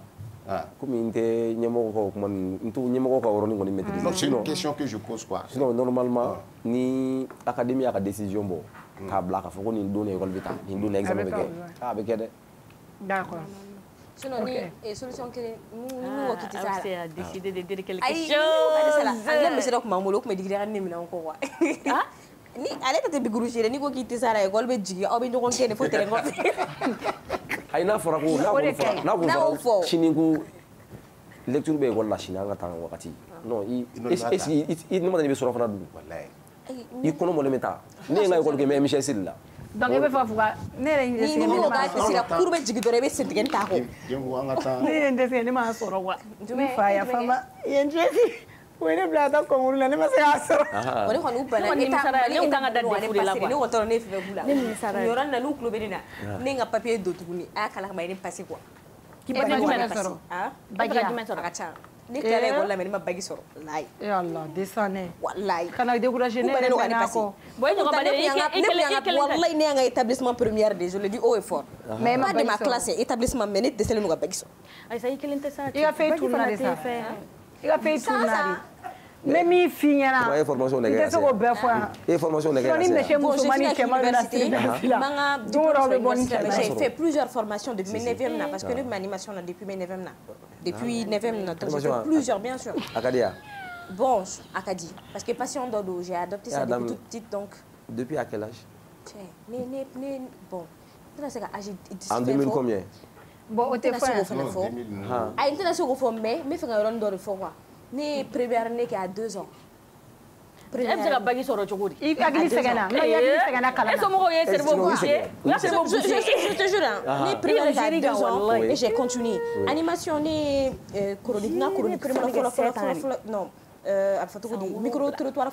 komi n tɛ ɲɛmɔgɔ ka kuma n t'o ɲɛmɔgɔ ka yɔrɔnin kɔni maîtriser. Non, c'est une question que je pose quoi. Sinon normalement ni académie y'a ka décision bɔ k'a bila k'a fɔ ko nin don na école bɛ taa nin don na examen bɛ kɛ a bɛ kɛ dɛ. D'accord. Sinon, ni solution que nous quitter ça. C'est à décider de dire quelque chose. Anglais me sera kuma molo kuma digiri ne mina ko wa. Ni ale tete bigurushere ni ko quitter ça la école be jigi aw be ñokon kene fo tere ngor. Ay na fora ko na ko chini ko lecture be école la chini nga tan wakati. Non, il ne m'a pas sur fana du wallahi. Il kono mo le meta. Ni nga école ke me Michel Sil la. Donc il faut voir ne la ni mo ga ti sira kurbe jigi dore be sentigen ta ko. Jengo anga ta. Ni ndese ni ma soro wa. Dumi fa ya fama yenjesi. Wene blata ko ngurula ne ma se asoro. Wone ko nu bala ni ta ni tanga da defuri la quoi. Ni ko toro ne fe bula. Ni yoran na nu club dina. Ni nga papier do tuguni akala ba ni passé quoi. Ki ba ni mena soro. Bagia akacha. Ni kala ko la ma bagi soro. Lai. Ya Allah desane. Wallahi. Kana décourager ne na ko. Boy no ba ne wallahi ne nga établissement première de je le dis haut et fort. Mais pas de ma classe établissement menit de celle no bagi soro. Ay ça ykelente ça. Il a fait tourner ça. Il a fait tourner. Même il finit là. Ouais, formation les gars. Et formation les gars. J'ai fait plusieurs formations depuis mes 9e là parce que notre animation là depuis mes 9e là. Depuis 9e là, j'ai fait plusieurs bien sûr. Acadia. Bon, Acadie parce que passion dodo, j'ai adopté ça depuis toute petite donc. Depuis à quel âge? Bon. En 2000 combien? Bon, au téléphone. Ah, international for mais fait un rond de fois. Né première année qui a 2 ans. Elle se bagi soro chogodi. Il a glissé gana. Non, il a glissé gana kala. Est-ce que moi cerveau bouché? Je te jure. Né première qui a 2 ans et j'ai continué. Animation né chronique non. Micro-trottoir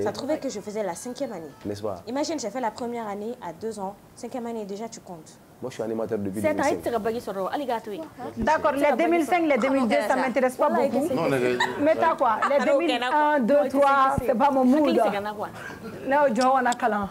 ça trouvait que je faisais la 5e année. N'est-ce pas? Imagine, j'ai fait la première année à 2 ans, 5e année déjà tu comptes. Moi je suis animateur depuis 2005. D'accord, les 2005, les 2002, ça ne m'intéresse pas beaucoup. Mais t'as quoi? Les 2001, 2, 3, c'est pas mon mood. Là, on a calan.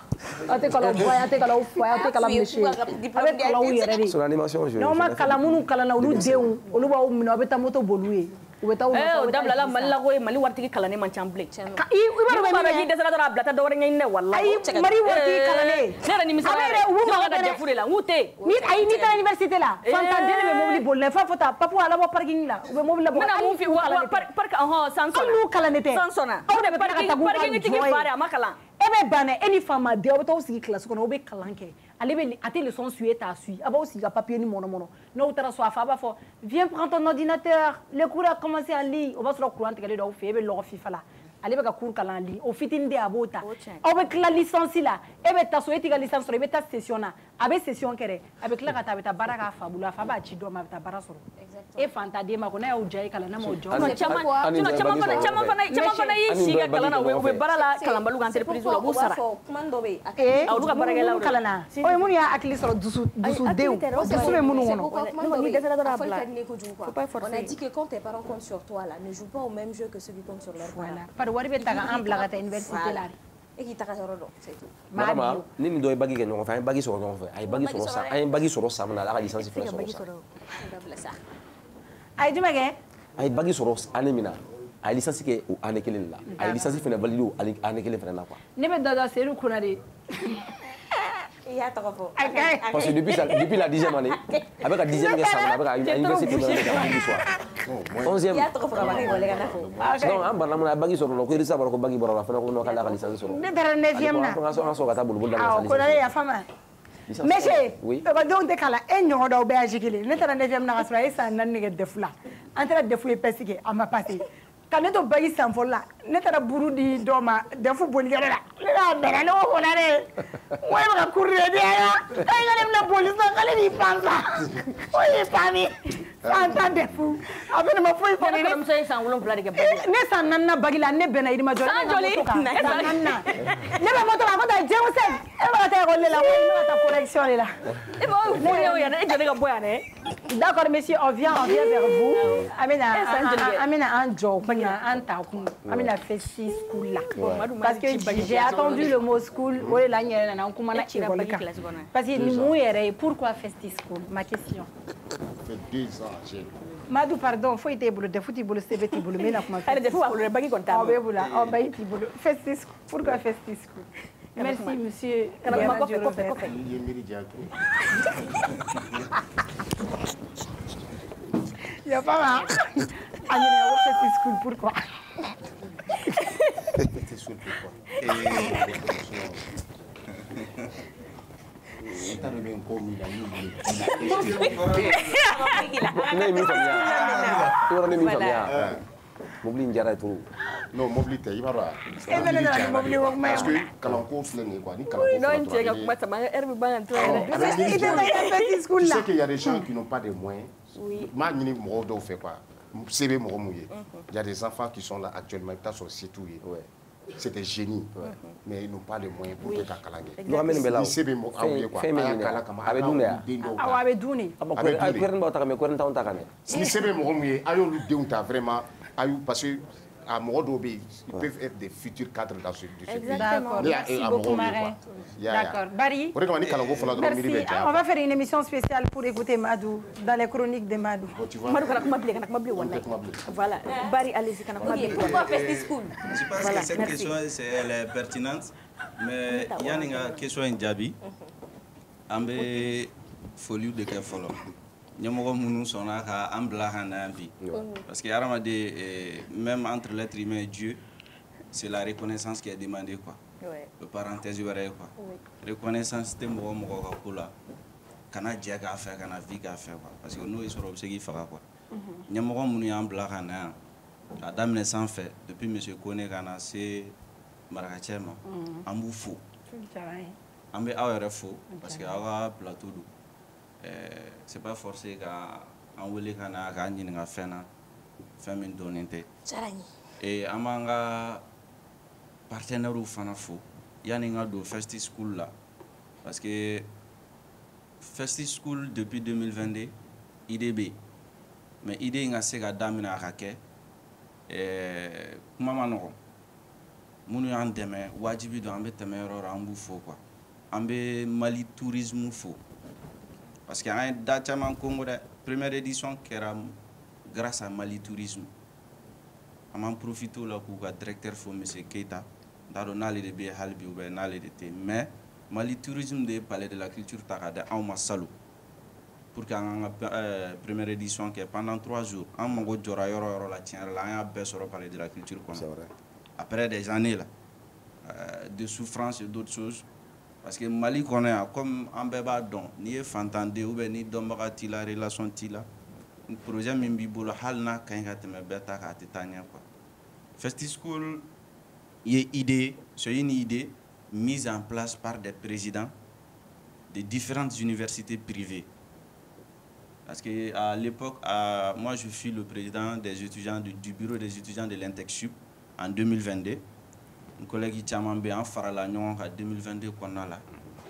Son animation, je. Non, ma calamou, calana, ou déou, ou le ou minobeta moto boloué. Dabla malla ko mali wartigi kalane man chamble ba yi desala dara blata do wara ngine wallahi mari wartigi kalane nera ni misala no ga defure la ngute ni ay ni ta université la fanta dele be mobili bolne fa fota papu ala bo parking la be mobili la bo mana mu fi parka ho sansona alu kalane te sansona aw de parking tigi fare amakala ebe bana eni fama de o to sigi classe kono o be kalanke ale be ate leçon suite à suivre aba aussi ga papier ni mono no tara so afa ba fo viens prendre ton ordinateur le cours a commencé en ligne on va se courant tele do fe be lo fifa la ale be ka cours kala en ligne o fitin de abota avec la licence là ebe ta so etiga licence ebe ta session na abe session kere avec la kata beta baraka fabula fa ba chi do ma beta barasoro e fanta de ma ko na o jai kala na mo jo chama fana yi shiga kala na we barala kala balu ga entreprise la busara commando be au duka baraka la kala na o mun ya akili soro dusu deu dusu be munu wono on a dit que quand tes parents comptent sur toi là ne joue pas au même jeu que ceux qui comptent sur leurs parents par wari be taga en blaga ta université la et qui taga soro do c'est tout madame ni ni do bagi ke no fa bagi soro no fa ay bagi soro sa ay bagi soro sa na la licence fi soro sa ay jumage ay bagi soro ane mina ay licence ke o ane kelen la ay licence fi na valido ane kelen fa na quoi ne be dada seru kunari ya to ko parce que depuis la 10e année avec la 10e que ça avec à université de soir 11e ya to ko ba ngi wole kana ko non am barna mun bagi soro ko irisa bar ko bagi bora fa ko no kala ka licence soro ne dara 9e na ko so kata bulu bulu da ko ya fama monsieur ba donc de kala en nyodo do be ajikile ne dara 9e na asra isa nan ne defula entre defu e pesike ama passé quand ne to bagi sanfola ne tara buru di doma defu boli gara la la bera no wona re way ma kurre de ya ay galem na police na kale ni panza oy pani santa defu abena ma foi ko ne kam sai sangulo pla de bagi ne sannan na bagi la ne bena idima joli sannan na ne ba moto la ko da jewo se e ba ta ko le la way no ta correction le la e ba mo ya ne je ga boya ne d'accord monsieur on vient vers vous amena un job Amina fait 6 schools là. Parce que j'ai attendu le mot school. Parce que pourquoi fait 6 school? Ma question. Ça fait 2 ans. Madou, pardon, faut être boulot de foot, boulot CV, boulot, mais là, comment faire? Elle est fou, le bagage comptable. Fait 6 schools. Pourquoi fait 6 schools? Merci, monsieur. a pas marre. Annie, Petit School, pourquoi? Petit School, pourquoi? Mobili jara tout. Non, mobili te ibara. Parce que kalanko filɛ nin quoi, ni kalanko non cɛ ka kuma sama heure bɛ ban ka to yɛrɛ. Tu sais qu'il y a des gens qui n'ont pas de moyens. Oui. M'a ɲini mɔgɔw dɔw fɛ quoi. Se bɛ mɔgɔ mun ye. Il y a des enfants qui sont là actuellement, i bɛ taa sɔrɔ se t'u ye. C'est des génies, mais ils n'ont pas de moyens pour que kalan kɛ. Ɲɔgɔn bɛ la. Se bɛ aw ye quoi. Fɛn min ɲini a bɛ dun de ya. Awɔ a bɛ dun de. A bɛ kɔrɔnin b'aw ta kan mɛ kɔrɔnin t'anw ta kan dɛ. Ni se bɛ mɔgɔ mun ye, a y'olu denw ta vraiment. Parce que à mɔgɔ dɔw ils peuvent être des futurs cadres dans ce pays. D'accord. Merci beaucoup, Marin. D'accord. Barry. Merci. On va faire une émission spéciale pour écouter Madou dans les chroniques de Madou. Voilà. Barry, allez-y. Pourquoi Petit School? Je pense que cette question elle est pertinente, mais il y a une question en Djabi. Ambe folie de quel follow. Nyamoko munu sona ka ambla hana bi parce que aramade même entre l'être humain et Dieu c'est la reconnaissance qui est demandée quoi. Le parenthèse wéré quoi. Reconnaissance te mo ka kula kana dia ka faire kana vie ka faire quoi parce que nous ils sont obséqués fera quoi. Nyamoko munu ambla hana a damne sans fait depuis monsieur Koné kana c'est marakachema ambu fo. Ambe awere fo parce que awa plateau do c'est pas forcé qu'à envoyer kana ka ɲininka fɛn na fɛn min donnen tɛ et an b'an ka partenaires fana fo yani n ka don Festi School la parce que Festi School depuis 2022 idée bɛ yen mais idée in ka se ka daminɛ a ka kɛ kuma ma nɔgɔn minnu y'an dɛmɛ wajibi don an bɛ tɛmɛ yɔrɔ yɔrɔ an b'u fo quoi an bɛ Mali tourisme fo. Parce qu'il y a un date à Congo, la première édition qui era grâce à Mali Tourisme. On en profite là pour le directeur M. Keita. Dans le de bien halbi ou bien n'allez de thé. Mais Mali Tourisme de palais de la culture takada en masalo. Pour qu'il y ait une première édition qui est pendant 3 jours. En mango jora yoro la tient là un baisse au palais de la culture. Après des années là, de souffrance et d'autres choses. Parce que Mali connaît comme un bébé don ni fantande ou bien ni dombaga la relation tila un projet mimbi bolo halna kanga teme beta ka titania quoi. Festi School c'est une idée mise en place par des présidents de différentes universités privées. Parce que à l'époque moi je suis le président des étudiants du bureau des étudiants de l'Intexsup en 2022. Un collègue qui m'a bien fait la en 2022 qu'on a là.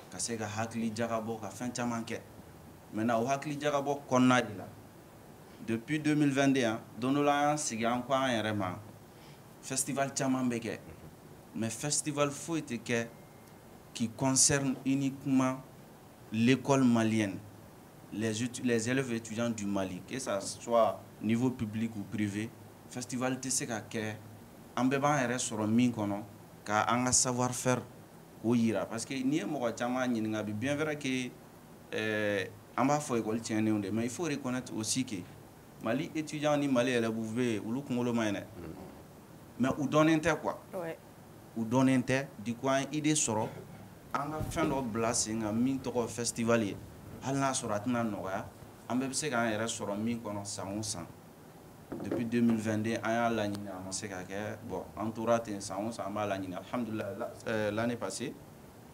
Parce que hakli jagabo ka fin chamanke. Maintenant au hakli jagabo qu'on a là. Depuis 2021, donola sigi encore un vraiment festival chamambeke. Mais festival faut être qui concerne uniquement l'école malienne, les élèves étudiants du Mali, que ça soit niveau public ou privé. Festival tseka ke ambeba ere soro min kono ka anga savoir faire ko yira parce que ni mo ko chama nyinga bi bien vrai que amba fo école tienne onde mais il faut reconnaître aussi que Mali étudiant ni Mali élève bouvé ou kongolo mayne mais ou donnente quoi ou donnente di quoi idée soro anga fin do blessing a min to festival yi halna soratna noya ambe se ka ere soro min kono 100%. Depuis 2022, bon, entourage l'année passée,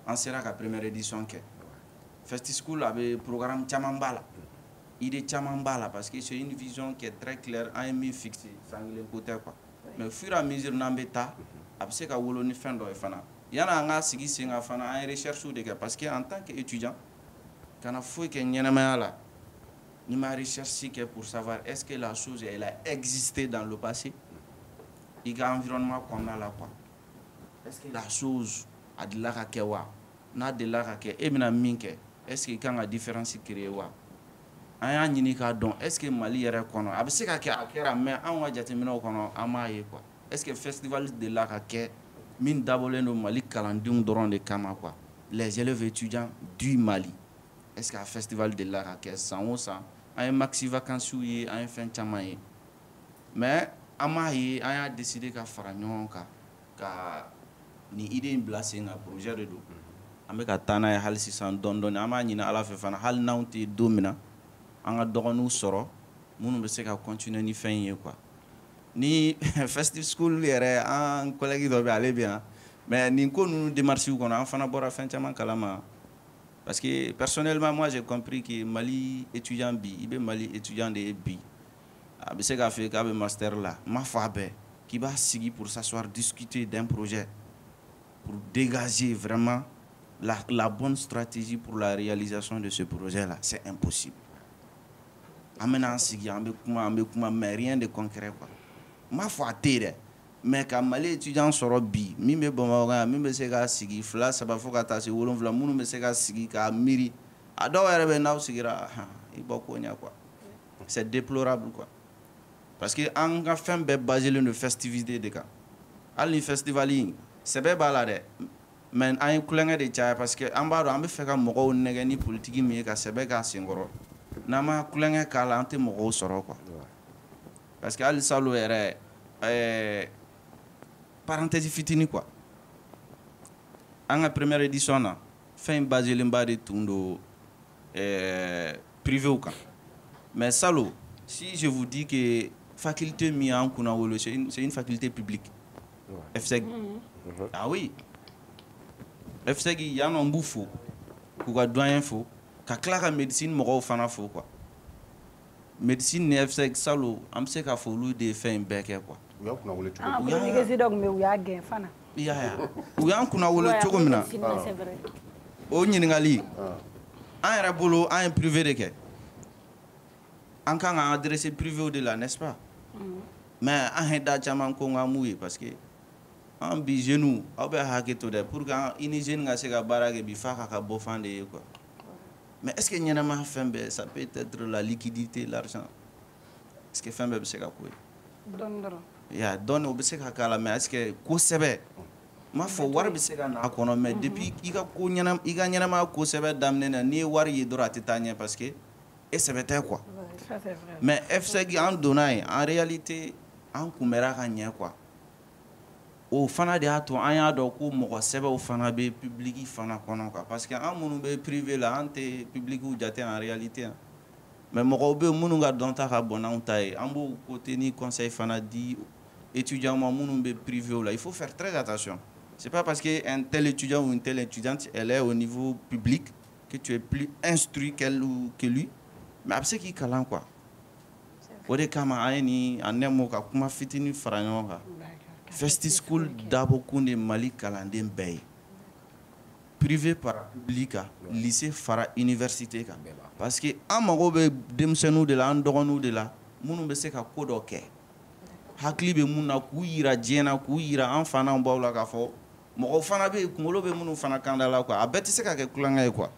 on sera la première édition. Festi School avait un programme Chamambala. Il est Chamambala parce que c'est une vision qui est très claire, un mis fixé, sans le côté quoi. Mais au fur et à mesure, n'embêta, après que vous l'avez fait dans le fana. Il y a un sigi singa fana, un recherche ou des gars parce que en tant qu'étudiant, quand on fait qu'il y a là. Ni ma recherche pour savoir est-ce que la chose elle a existé dans le passé. Il y a un environnement qu'on a là quoi. Est-ce que la chose a de la rakewa, n'a de la rakewa, et bien minke. Est-ce qu'il y a une différence créée wa? Aya ni ka don. Est-ce que Mali est reconnu? Abse ka akera mais an wa jatemina kono amaye quoi. Est-ce que festival de la rakewa min d'abord no Mali kalandung doron de kama quoi. Les élèves étudiants du Mali. Est-ce qu'un festival de l'art à 100 an ye maxi vacances ye an ye fɛn caman ye mais an m'a ye an y'a décidé ka fara ɲɔgɔn kan ka ni idée in bila sen kan projet de don an bɛ ka taa n'a ye hali sisan dɔɔni dɔɔni an b'a ɲini ala fɛ fana hali n'anw tɛ don min na an ka dɔgɔninw sɔrɔ minnu bɛ se ka continuer ni fɛn in ye quoi ni festive school yɛrɛ an collègue dɔ bɛ ale bɛ yan mais nin ko ninnu démarches kɔnɔ an fana bɔra fɛn caman kalama parce que personnellement moi j'ai compris que Mali étudiant bi i bɛ Mali étudiant de ye bi a bɛ se k'a fɔ k'a bɛ master la n m'a fɔ a bɛɛ k'i b'a sigi pour s'asseoir discuter d'un projet pour dégager vraiment la bonne stratégie pour la réalisation de ce projet là c'est impossible an bɛna an sigi an bɛ kuma mais rien de concret quoi n m'a fɔ a tɛ dɛ mais ka Mali étudiant sɔrɔ bi min bɛ Bamakɔ yan min bɛ se k'a sigi 2 3 fo ka taa se 7 minnu bɛ se ka sigi k'a miiri a dɔw yɛrɛ bɛ n'aw sigira i bɔ ko ɲɛ quoi c'est déplorable quoi parce que an ka fɛn bɛɛ basé len don festivité de kan hali ni festival in sɛbɛ b'a la dɛ mais an ye kulonkɛ de caya parce que an b'a dɔn an bɛ fɛ ka mɔgɔw nɛgɛ ni politique min ye ka sɛbɛ k'a senkɔrɔ n'an ma kulonkɛ k'a la an tɛ mɔgɔw sɔrɔ quoi parce que hali salon yɛrɛ parenthèse fitini quoi an ka première édition na fɛn basé len ba de tun don privé kan mais salon si je vous dis que faculté min an kunna wolo c'est une faculté publique FSEG ah oui FSEG yan nɔ n b'u fo k'u ka doyen fo ka tila ka médecine mɔgɔw fana fo quoi médecine ni FSEG salon an bɛ se k'a fɔ olu de ye fɛn in bɛɛ kɛ quoi u y'a gɛn fana u y'an kunna wolo cogo min na o ɲininkali an yɛrɛ bolo an ye privé de kɛ an kan ka adressé privé de la n'est-ce pas mais an ye da caman ko nka m'u ye parce que an bi jeunes aw bɛ hakɛ to dɛ pour que i ni jeune ka se ka baara kɛ bi f'a ka bɔ fan de ye quoi mais est-ce que ɲɛnama fɛn bɛɛ ça peut être la liquidité l'argent est-ce que fɛn bɛɛ bɛ se ka ko ye dɔɔni dɔrɔn ya dɔɔni o bɛ se ka k'a la mais est-ce que kosɛbɛ n m'a fɔ wari bɛ se ka na a kɔnɔ mais depuis i ka ɲɛnamaya kosɛbɛ daminɛ na n'i ye wari ye dɔrɔn a tɛ taa ɲɛ parce que e sɛbɛ tɛ quoi mais FSEG an donna yen en réalité an kunbɛra ka ɲɛ quoi o fana de y'a to an y'a dɔn ko mɔgɔ sɛbɛw fana bɛ public fana kɔnɔ quoi parce que an minnu bɛ privé la an tɛ public jate en réalité mais mɔgɔw bɛ yen minnu ka dɔnta ka bon n'anw ta ye an b'o côté ni conseil fana di étudiants ma minnu bɛ privé la il faut faire très attention c'est pas parce que un tel étudiant ou une telle étudiante elle est au niveau public que tu es plus instruit qu'elle ou que lui mais a bɛ se k'i kalan quoi o de kama an ye nin a nɛmɔ ka kuma fitinin fara ɲɔgɔn kan Festi School dabɔkun de Mali kalanden bɛɛ ye privé para public lycée fara université kan parce que an mago bɛ denmisɛnninw de la an dɔgɔninw de la minnu bɛ se ka ko dɔ kɛ hakili bɛ mun na k'u yira diɲɛ na k'u yira an fa n'an baw la k'a fɔ mɔgɔw fana bɛ yen kunkolo bɛ minnu fana kan da la quoi a bɛɛ tɛ se ka kɛ kulonkɛ ye quoi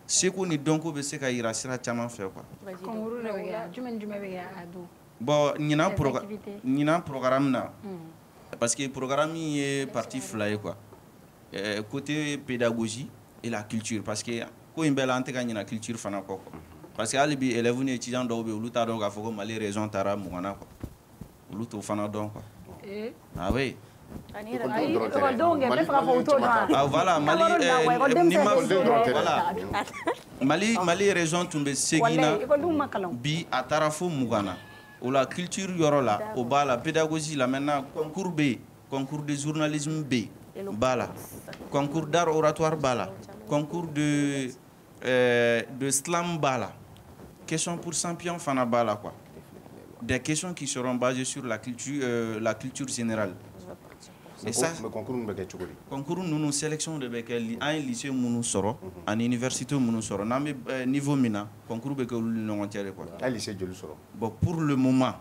seko ni dɔnko bɛ se ka yira sira caman fɛ quoi concours de bɛ kɛ jumɛn bɛ kɛ a don bon ɲinan programme na parce que programme in ye partie fila ye quoi côté pédagogie et la culture parce que ko in bɛɛ la an tɛ ka ɲina culture fana kɔ quoi parce que hali bi élèves ni étudiants dɔw bɛ yen olu t'a dɔn k'a fɔ ko Mali région taara 20 na quoi olu t'o fana dɔn quoi ah oui voilà Mali région tun bɛ segin na bi a taara fo 20 na o la culture yɔrɔ la o b'a la pédagogie la maintenant concours bɛ yen concours de journalisme bɛ yen b'a la concours d'art oratoire b'a la concours de slam b'a la question pour champion fana b'a la quoi des questions qui seront basées sur la culture générale. Et ça, concours nous sélection de un lycée munu soro, en université munu soro, n'amé niveau mina, concours beke l'université quoi. Un lycée de soro. Bon pour le moment,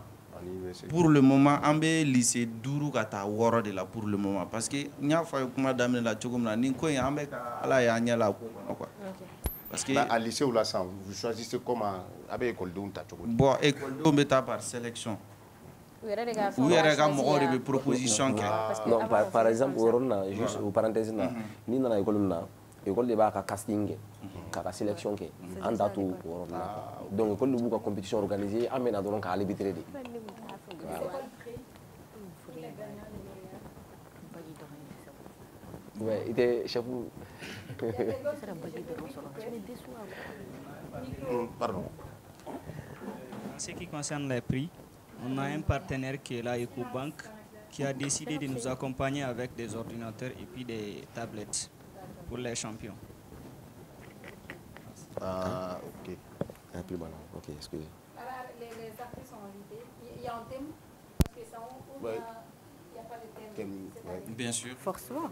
ambe lycée duru kata woro de la pour le moment parce que nya fa kuma damne la chogom na ni ko ambe ala ya nya la quoi. Parce que à lycée ou la sang, vous choisissez comment avec école de ta chogo. Bon école de beta par sélection. Où il y a des propositions. Non, par exemple, juste aux parenthèses, ni dans l'école, école de b'a ka casting kɛ k'a ka sélection kɛ an da t'o yɔrɔ la donc école de b'u ka compétition organisée an bɛna dɔrɔn ka arbitrer de. Ouais, il était chef. Pardon. En ce qui concerne les prix, on a un partenaire qui est là, EcoBank, qui a décidé de nous accompagner avec des ordinateurs et puis des tablettes pour les champions. Ah, ok. Un peu mal. Ok, excusez. Les artistes sont invités. Il y a un thème parce que ça, Ouais. il n'y a pas de thème. Bien sûr. Forcément.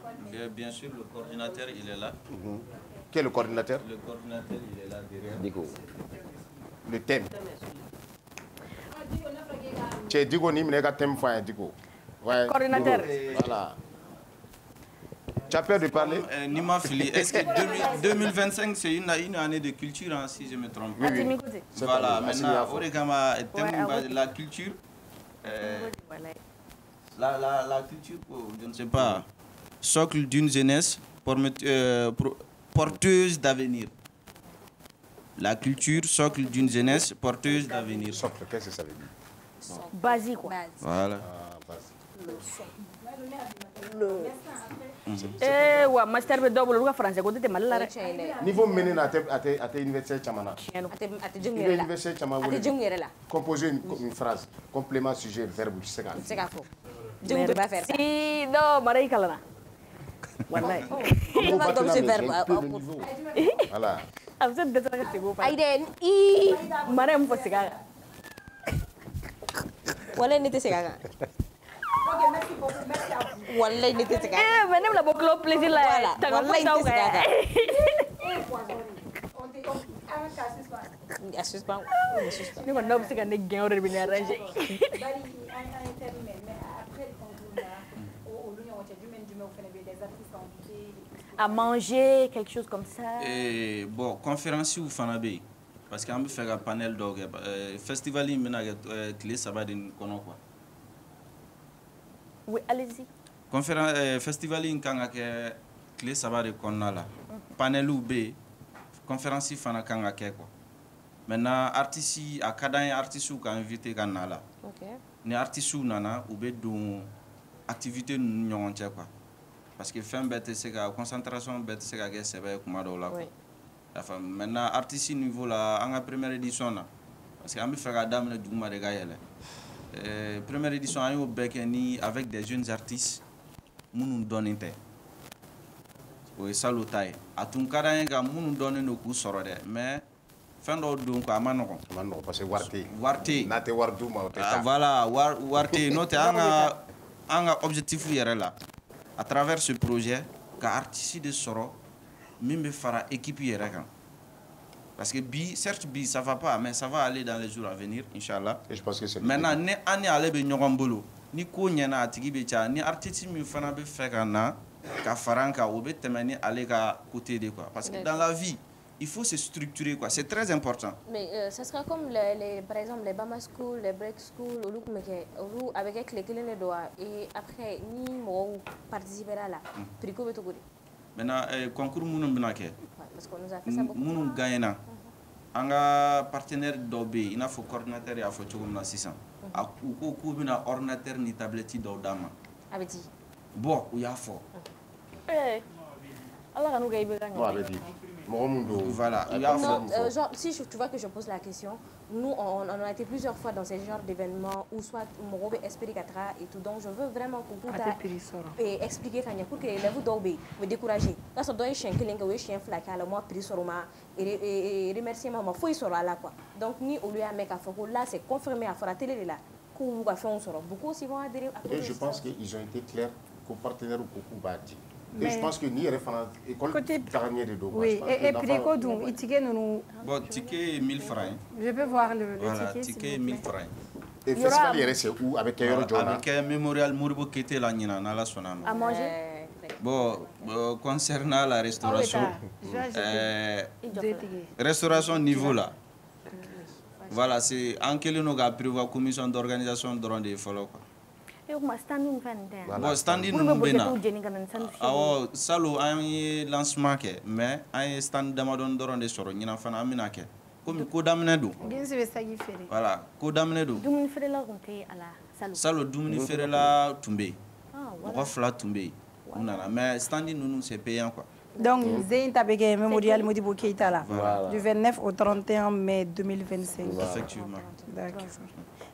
Bien sûr, le coordinateur, il est là. Qui est le coordinateur? Le coordinateur, il est là derrière. Digo. Le thème. Tu Digo ni mine ka thème fa Digo. Ouais. Coordinateur. Voilà. Tu as peur de parler? Nima Fili, est-ce que 2025 c'est une année de culture, hein, si je me trompe pas? Oui. Voilà, maintenant, Oregama, la culture. La culture, je ne sais pas, socle d'une jeunesse porteuse d'avenir. La culture, socle d'une jeunesse porteuse d'avenir. Socle, qu'est-ce que ça veut dire? Basique, quoi. Voilà. Eh, ouais, master be double, le français, côté de mal là. Niveau mené à tes universités chamana. Université chamana. Composer une phrase, complément, sujet, verbe, tu sais quoi. Si, non, Marie Kalana. Wallahi. Voilà. Vous êtes déjà que c'est beau. Aiden, Marie me fait ça. Voilà, n'était pas Ok, merci beaucoup. Merci à vous. Wallah, il était Eh, mais même la boucle plaisir là. T'as Wallah, il était Eh, poisson. On te un cas suspens. Ni ko ndaw si ka ne gain order bi ne arrangé. Bari un intérimaire, mais après le concours là, au l'union du même fait des artistes invités. À manger, quelque chose comme ça. Et bon, conférence ou fanabe parce qu'on veut faire un panel d'orgue. Festival il mena clé ça va d'une kono quoi. Oui, allez-y. Conférence festival in kanga ke clé ça va de kono là. Panel ou B conférence fana kanga ke quoi. Maintenant artiste à cadre artiste ou ka invité kana là. OK. Ni artiste ou nana ou be don activité ñongon tché quoi. Parce que fin bête c'est que concentration bête c'est que c'est ba kuma do là. Oui. Enfin, maintenant artiste niveau là en première édition là parce que on me fait la dame du mois de gaël. Première édition on au bec ni avec des jeunes artistes nous donner té. Oui, salutaille. A tout cas nga nous donner nos coups sur mais fin do donc à manoko. Manoko parce que warté. Na te wardu ma voilà, warté note anga objectif yere là. À travers ce projet ka artiste de soro même fera équipe yere kan. Parce que certes ça va pas mais ça va aller dans les jours à venir inchallah. Et je pense que c'est maintenant ne année aller be ñogom bolo ni ko ñana atigi be cha ni artiste mi fana be fekana ka faranka ou be temani aller ka côté de quoi parce que dans la vie il faut se structurer quoi, c'est très important. Mais ça sera comme par exemple les Bama School, les Break School, avec les clés de doigts et après ni moi participera là. Prico beto godi. Maintenant concours munum binake. Parce qu'on nous a fait ça beaucoup. Munum gagnena. Anga partenaire d'obé, il a faut coordinateur et a faut chogum na 600. A ko bina ordinateur ni tablette do dama. Abeti. Bon, ou ya fo. Eh. Allah kanu ga ibe gagner. Abeti. Voilà. Non, genre, si tu vois que je pose la question, nous, on a été plusieurs fois dans ces genres d'événements où soit mon esprit et tout. Donc, je veux vraiment que vous expliquer pour que les vous d'obé me décourager. Là, ça doit être chien qui chien flaqué à la moi pris sur moi et remercier maman. Faut y sera là quoi. Donc, ni au lieu à mettre à Foko, là, c'est confirmé à faire la télé là. Qu'on va faire on sera. Beaucoup aussi vont adhérer. Et je pense qu'ils ont été clairs qu'au partenaire ou beaucoup va dire. Et je pense que ni référence école dernier de dos. Oui, et puis quoi donc il ticket nous. Bon, ticket 1000 francs. Je peux voir le voilà, ticket. Ticket 1000 francs. Et festival il c'est où avec Kayoro Jona? Avec un mémorial Moribo qui était là nina na la sonama. À manger. Bon, concernant la restauration, restauration niveau là. Voilà, c'est en quel nous a prévu commission d'organisation de follow quoi. Bon, standing nous bena. Awo salo an ye lancement kɛ mais an ye stand damadɔni dɔrɔn de sɔrɔ ɲinan fana an bɛna kɛ komi ko daminɛ don. Ginsi bɛ sagi feere. Voilà ko daminɛ don. Dumuni feerela tun tɛ a la salo. Salo dumuni feerela tun bɛ yen. Mɔgɔ fila tun bɛ yen u nana mais standing ninnu c'est payant quoi. Donc Zeyn ta bɛ kɛ Mémorial Modibo Keïta la. Du 29 au 31 mai 2025. Effectivement. D'accord.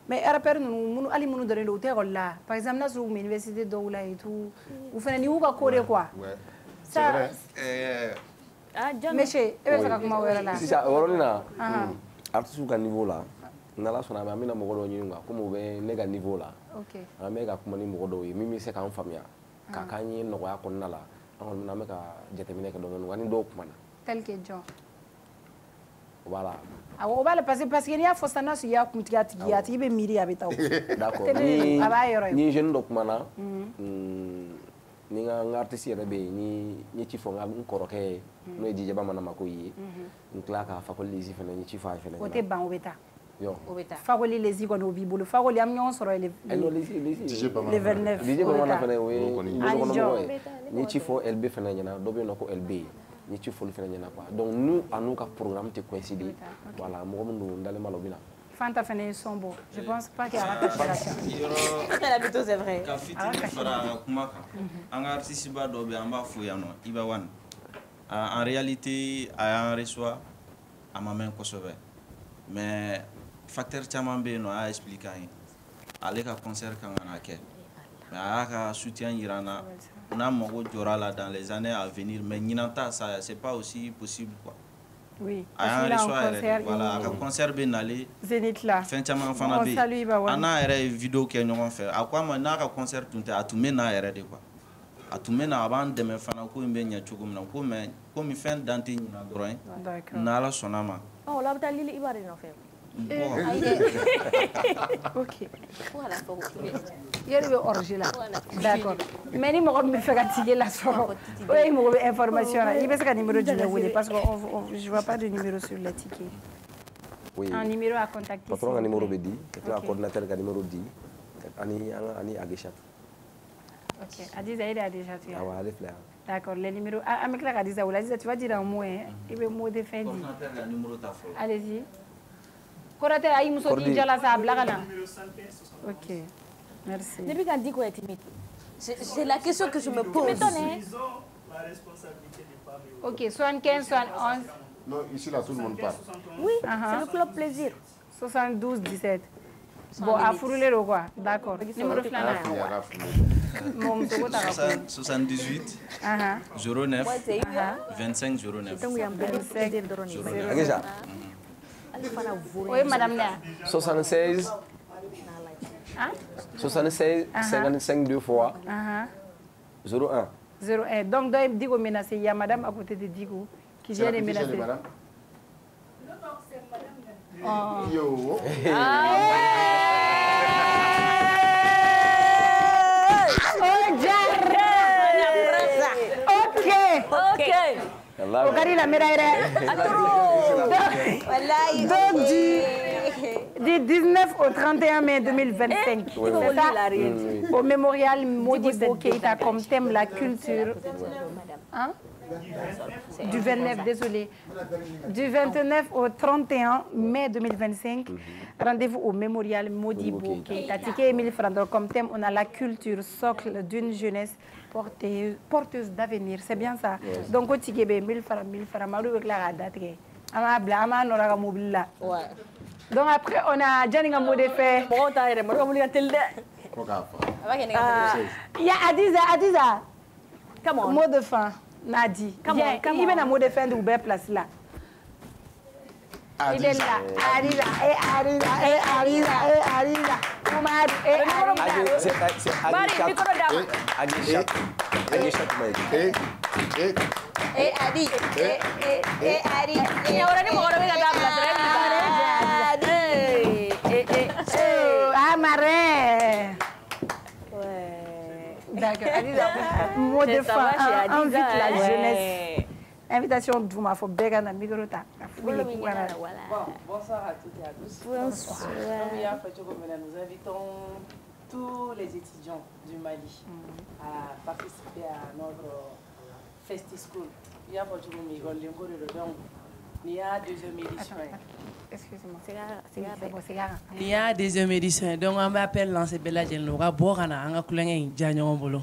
Mais rappeur nous ali munu donner le hôtel là. Par exemple na sur université dɔw la et tout. Ou fana ni u ka kore quoi. Ouais. C'est vrai. Monsieur, e bɛ fɛ ka kuma wɛrɛ la. Sisan o yɔrɔnin na artiste ka niveau la n'ala sɔnna an bɛna mɔgɔ dɔw ɲini quoi comme u bɛ ne ka niveau la. OK. An bɛ ka kuma ni mɔgɔ dɔw ye min bɛ se k'an faamuya ka k'an ye nɔgɔya kɔnɔna la an kɔni an bɛ ka jateminɛ kɛ dɔɔnin wa ni dɔw kumana. Tel que John. Voilà. O b'a la parce que n'i y'a fɔ sisan n'a sɔrɔ i y'a kuntigi a tigi ye a tigi bɛ miiri a bɛ taa o. D'accord. A b'a yɔrɔ ye. Ni jeune dɔ kumana ni n ka artiste yɛrɛ bɛ yen ni n ye ci fɔ n kɔrɔkɛ ye n'o ye Dj Bamanamako ye n tila ka Fakoli Lezi fana n ye ci fɔ a ye fana. O tɛ ban o bɛ taa. O bɛ taa. Fakoli Lezi kɔni o b'i bolo Fakoli an bɛ ɲɔgɔn sɔrɔ le 29. Dj Bamanan fana o ye bolokɔnɔmɔgɔ ye n ye ci fɔ LB fana ɲɛna dɔ bɛ yen nɔ ko LB n ye ci fɔli fana ɲɛna quoi donc nous a n'u ka programme tɛ coïncider voilà mɔgɔ min don n dalen b'a la o bɛ na. Fanta fana ye son bɔ je pense pas qu'il y aura cancellation. C'est vrai. Ka fitini fara kuma kan an ka artiste ba dɔ bɛ yen an b'a fɔ yan nɔ Iba Wan en réalité a y'an reçoit a ma mɛn kosɛbɛ mais facteur caman bɛ yen nɔ a y'a expliqué an ye ale ka concert kan ka na kɛ mais a y'a ka soutien jira an na n'a mago jɔra la dans les années à venir mais ɲinan ta ça c'est pas aussi possible quoi. Oui. A y'an reçoit yɛrɛ voilà a ka concert bɛ nalen Zénith la fɛn caman fana bɛ yen an n'a yɛrɛ ye vidéo kɛ ɲɔgɔn fɛ a ko a ma n'a ka concert tun tɛ a tun bɛ n'a yɛrɛ de quoi a tun bɛ na a b'an dɛmɛ fana ko in bɛ ɲɛ cogo min na ko mais komi fɛn dan tɛ ɲinan dɔrɔn ye n'Ala sɔnna ma. O la bɛ taa Lili Iba de nɔfɛ. OK. Yɛrɛ bɛ orge la d'accord mais ni mɔgɔ min bɛ fɛ ka ticket lasɔrɔ o ye mɔgɔ bɛ information la i bɛ se ka numéro jumɛn wele parce que je vois pas de numéro sur le ticket. Oui. Un numéro à contacter. Patron ka numéro bɛ di ka tila ka coordinateur ka numéro di ani Agishat. OK. Adiza il a déjà tué. Ah ouais, allez faire. D'accord, les numéros. Ah, mais là, Adiza, tu vas dire un mot, hein. Il veut mot de fin. Allez-y. Korate ayi muso di jala sa blagana. OK. Merci. Depuis quand dit quoi est timide? C'est la question que je me pose. OK, 75 71. Non, ici là tout le monde parle. Oui, c'est le club plaisir. 72 17. Bon, à Fouroulé ou quoi? D'accord. Numéro flana. 78 09 25 09. Oui, madame Léa. 76 55 deux fois 01. 01. Donc, Digo menacé. Il y a madame à côté de Digo qui vient de menacer. Yo. OK. Ogari la médaille. Donc du 19 au 31 mai 2025, c'est ça, au Mémorial Modibo Keïta comme thème la culture. Hein? Du 29, désolé. Du 29 au 31 mai 2025, rendez-vous au Mémorial Modibo Keïta. Ticket et 1000 francs. Donc, comme thème, on a la culture socle d'une jeunesse porteuse d'avenir. C'est bien ça. Donc, au ticket, 1000 francs, 1000 francs. Donc, après, on a Janinga Modefé. Il y a Adiza. Mot de fin. Nadi. Il y a un mot de fin de Uber place là. Il est là. Arriva. D'accord. Mot de fin. Invite la jeunesse. Invitation d'Ouma, il faut bégayer dans le micro. Bonsoir à toutes et à tous. Bonsoir. Nous invitons tous les étudiants du Mali à participer à notre Festi School. Il y a votre donc il y a deuxième édition. Excusez-moi. Il y a deuxième édition. Donc on m'appelle lancer Bella Diallo. On va boire un accoulin Django Bolo.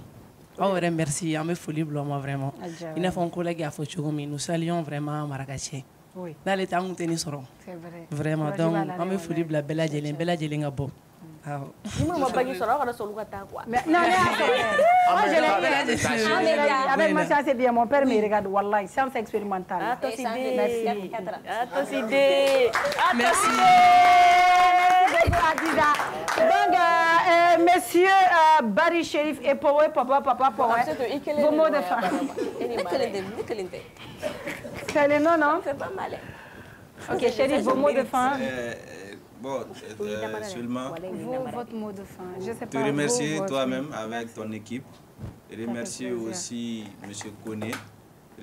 Oh, merci, on me folie blanc vraiment. Il y a un collègue à Fochoumi. Nous saluons vraiment Marrakech. Oui. Dans les temps où tennis seront. C'est vrai. Vraiment. Donc on me folie blanc Bella Diallo. Bella Diallo à beau. Non, non, moi je l'ai dit. Avec moi, ça c'est bien. Mon père me regarde, Wallah, science expérimentale. Merci. Merci. Donc, monsieur Barry Sherif et Powe, papa, vos mots de fin. C'est le nom, non? C'est pas mal. Ok, Sherif, vos mots de fin. Bon, seulement votre mot de fin. Je sais te pas, remercier vous, toi-même avec ton équipe. Remercier plaisir. aussi M. Koné.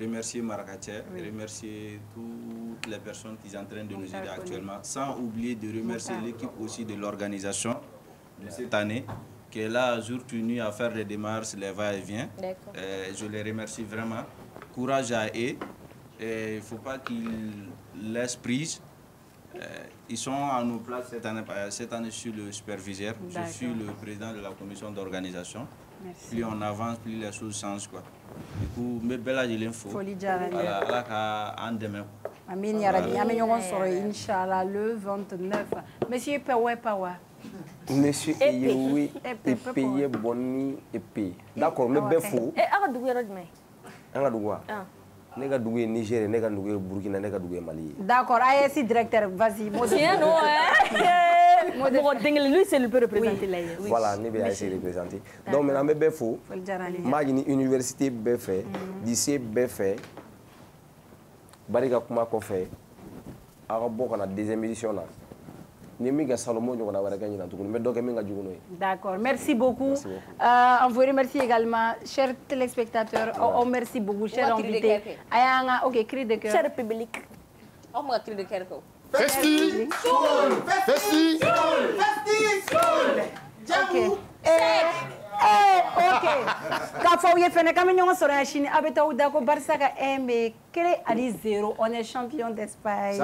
Remercier Marrakech. Remercier toutes les personnes qui sont en train de nous aider actuellement. Sans oublier de remercier l'équipe aussi de l'organisation de cette année qui est là jour tenu à faire les démarches, les va-et-vient. Je les remercie vraiment. Courage à eux. Il ne faut pas qu'ils laissent prise. Ils sont à nos places cette année sur le superviseur. Je suis le président de la commission d'organisation. Plus on avance, plus les choses changent. Quoi. Du coup, mais bella de l'info. Amin Yarabi, Inch'Allah, le 29. Monsieur Pewe Pawa. Monsieur Eyoui, Epeye Boni Epeye. D'accord, mais bien fou. Et Aradoué Rodme. Aradoué. Nega doué Niger, nega doué Burkina, nega doué Mali. D'accord, ASI directeur, vas-y. Tiens, non, lui, c'est le peu représenté là. Voilà, ne vais essayer de représenter. Donc, maintenant, je fou. Magini université BF, lycée BF, Barika Kuma Kofe, Arabo, on a deuxième édition là. D'accord, merci beaucoup. On vous remercie également, chers téléspectateurs. On merci beaucoup, chers invités. Ok, cri de cœur. Cher public. On m'a cri de cœur. Festi! Festi! Ok. Ok. K'a fɔ aw ye fɛnɛ k'an bɛ ɲɔgɔn sɔrɔ yan sini a bɛ taa aw da ko Barça ka 1 bɛ 1-0. On est champion d'Espagne.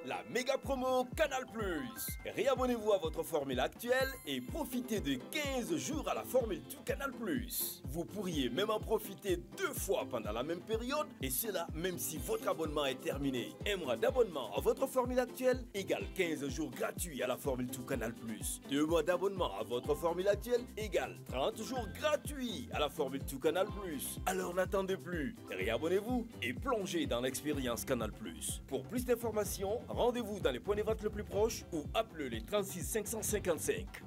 La méga promo Canal Plus. Réabonnez-vous à votre formule actuelle et profitez de 15 jours à la formule du Canal Plus. Vous pourriez même en profiter 2 fois pendant la même période et cela même si votre abonnement est terminé. Un mois d'abonnement à votre formule actuelle égale 15 jours gratuits à la formule du Canal Plus. 2 mois d'abonnement à votre formule actuelle égale 30 jours gratuits à la formule du Canal Plus. Alors n'attendez plus. Réabonnez-vous et plongez dans l'expérience Canal Plus. Pour plus d'informations, rendez-vous dans les points de vente le plus proches ou appelez les 36 555.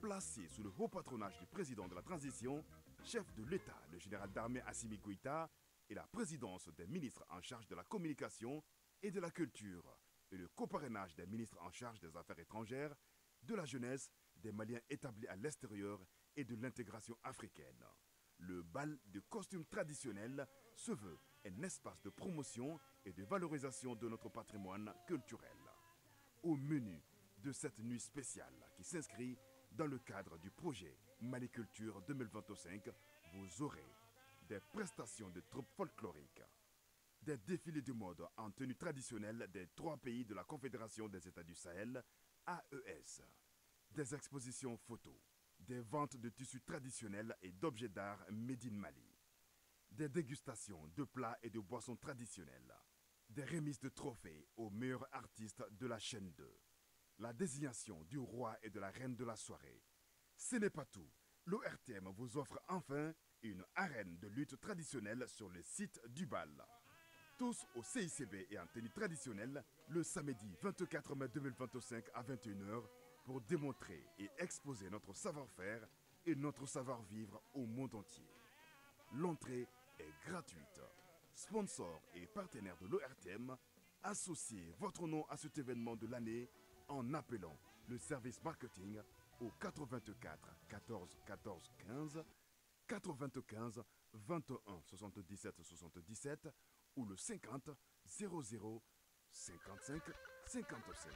Placé sous le haut patronage du président de la transition, chef de l'État, le général d'armée Assimi Goïta, et la présidence des ministres en charge de la communication et de la culture, et le coparrainage des ministres en charge des affaires étrangères, de la jeunesse, des Maliens établis à l'extérieur et de l'intégration africaine. Le bal de costumes traditionnels se veut un espace de promotion et de valorisation de notre patrimoine culturel. Au menu de cette nuit spéciale qui s'inscrit dans le cadre du projet Maliculture 2025, vous aurez des prestations de troupes folkloriques, des défilés de mode en tenue traditionnelle des 3 pays de la Confédération des États du Sahel, AES, des expositions photos, des ventes de tissus traditionnels et d'objets d'art made in Mali, des dégustations de plats et de boissons traditionnelles, des remises de trophées aux meilleurs artistes de la chaîne 2, la désignation du roi et de la reine de la soirée. Ce n'est pas tout. L'ORTM vous offre enfin une arène de lutte traditionnelle sur le site du bal. Tous au CICB et en tenue traditionnelle le samedi 24 mai 2025 à 21h pour démontrer et exposer notre savoir-faire et notre savoir-vivre au monde entier. L'entrée est gratuite. Sponsor et partenaire de l'ORTM, associez votre nom à cet événement de l'année en appelant le service marketing au 84 14 14 15, 95 21 77 77 ou le 50 00 55 55.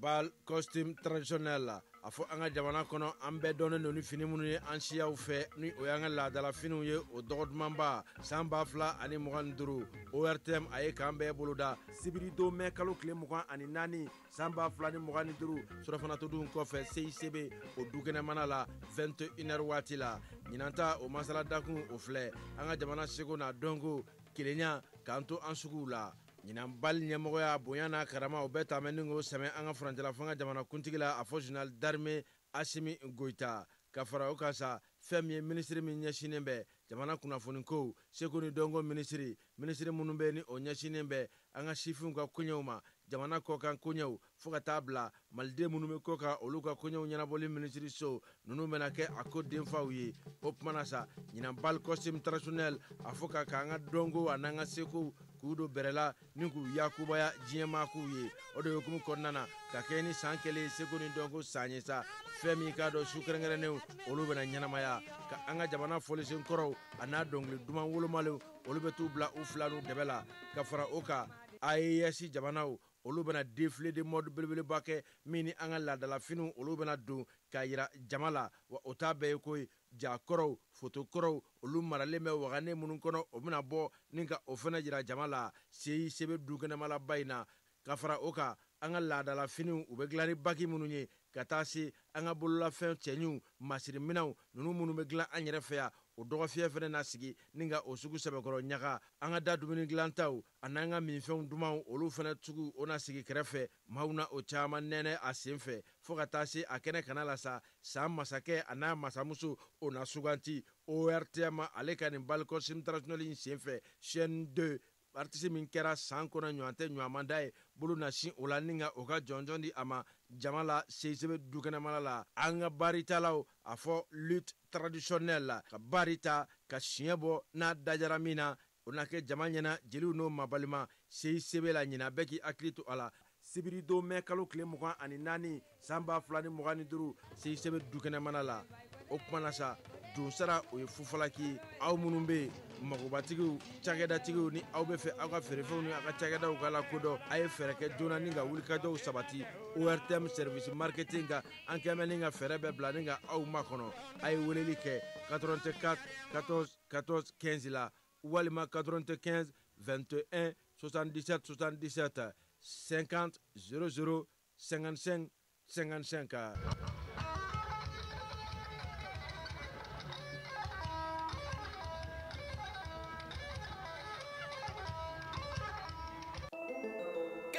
Bal costume traditionnel la a fɔ an ka jamana kɔnɔ an bɛɛ dɔnnen don ni fini minnu ye an siyaw fɛ ni o y'an ka laadala finiw ye o dɔgɔdumanba san 2025 ORTM a ye k'an bɛɛ boloda sibiri don mɛn kalo tile 24 san 2025 surɔfanatodun kɔfɛ CICB o dukɛnɛmana la 21h waati la ɲinanta o masala dakun o filɛ an ka jamana seko n'a dɔnko kelenya k'an to an suguw la ɲinan bali ɲɛmɔgɔya bonya n'a karama o bɛɛ taamɛ ni k'o sɛmɛ an ka furancɛla fanga jamana kuntigi la a fɔ général d'armée Asimi Goita ka fara o kan sa fɛn min ye minisiri min ɲɛsinen bɛ jamana kunnafoni ko seko ni dɔnko minisiri minnu bɛ ni o ɲɛsinen bɛ an ka sifinw ka koɲɛw ma jamana kɔkan koɲɛw fo ka taa bila maliden minnu bɛ kɔkan olu ka koɲɛw ɲɛnabɔli minisiri so ninnu bɛna kɛ a ko denfaw ye o tumana sa ɲinan bal costume traditionnel a fɔ ka k'an ka dɔnko a n'an ka sekow k'u don bɛrɛla ni k'u yakubaya diɲɛmaakow ye o de hukumu kɔnɔna na ka kɛ ni san kelen seko ni dɔnko san ye sa fɛn min k'a dɔn su kɛrɛnkɛrɛnnenw olu bɛna ɲɛnamaya ka an ka jamana fɔlisen kɔrɔw a n'a dɔnkili duman wolomalenw olu bɛ t'u bila u fila n'u dɛbɛ la ka fara o kan AES jamanaw olu bɛna défilé de mode belebeleba kɛ min ni an ka laadalafiniw olu bɛna don k'a yira jama la wa o t'a bɛɛ ye koyi jakɔrɔw fotokɔrɔw olu maralen bɛ wagane minnu kɔnɔ o bɛna bɔ ni ka o fana yira jama la CICB dukɛnɛmalaba in na ka fara o kan an ka laadalafiniw u bɛ dilan ni baki minnu ye ka taa se an ka bololafɛn cɛɲuw masiriminɛw ninnu minnu bɛ dilan an yɛrɛ fɛ yan o dɔgɔfiyɛ fana na sigi ni ka o sugu sɛbɛkɔrɔ ɲaga an ka da dumuni dilantaw a n'an ka minfɛnw dumanw olu fana tugu o na sigi kɛrɛfɛ maaw na o caman nɛnɛ a sen fɛ fo ka taa se a kɛnɛ kana la sa san masakɛ a n'a masamuso o na suganti ORTM ale ka nin bal costume traditionnel in sen fɛ chaîne 2 artiste min kɛra san kɔnɔ ɲɔgɔn tɛ ɲɔgɔnman da ye bolo na sin o la ni ka o ka jɔnjɔn di a ma jama la CICB dukɛnɛmala la an ka baritalaw a fɔ lutte traditionnelle la ka barita ka siɲɛ bɔ n'a dajara min na o na kɛ jama ɲɛna jeliw n'o mabalima CICB la ɲina bɛɛ k'i hakili to a la sibiri don mɛn kalo tile 24 san 2025 CICB dukɛnɛmana la o kumana sa donsara o ye fufalaki aw minnu bɛ yen magobatigiw cakɛdatigiw ni aw bɛ fɛ aw ka feerefɛnw ni aw ka cakɛdaw ka lakodɔn a ye fɛɛrɛ kɛ joona ni ka wulikajɔw sabati ORTM service marketing ka an kɛmɛ ni ka fɛɛrɛ bɛɛ bila ni ka aw makɔnɔ a ye weleli kɛ 84 14 14 15 la walima 95 21 77 77 50 00 55 55.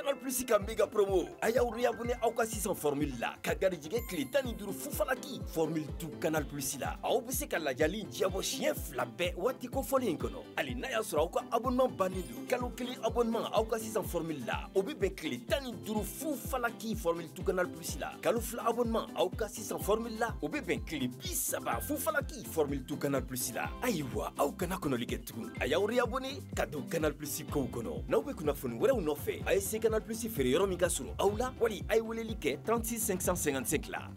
Canal Plus ka méga promo a y'aw réabonné aw ka sisan formule la ka garijɛgɛ tile 15 fufalaki formule tu Canal Plus la aw bɛ se ka lajali diɲɛbɔ siɲɛ 2 bɛɛ waati kofɔlen in kɔnɔ hali n'a y'a sɔrɔ aw ka abonnement bannen don kalo 1 abonnement aw ka sisan formule la o bɛ bɛn tile 15 fufalaki formule tu Canal Plus la kalo 2 abonnement aw ka sisan formule la o bɛ bɛn tile 30 fufalaki formule tu Canal Plus la ayiwa aw kana kɔnɔli kɛ tugun a y'aw réabonné ka don Canal Plus kow kɔnɔ n'aw bɛ kunnafoni wɛrɛw nɔfɛ a ye se Canal Plus feere yɔrɔ min ka surun aw la wali a ye weleli kɛ 36 555 la.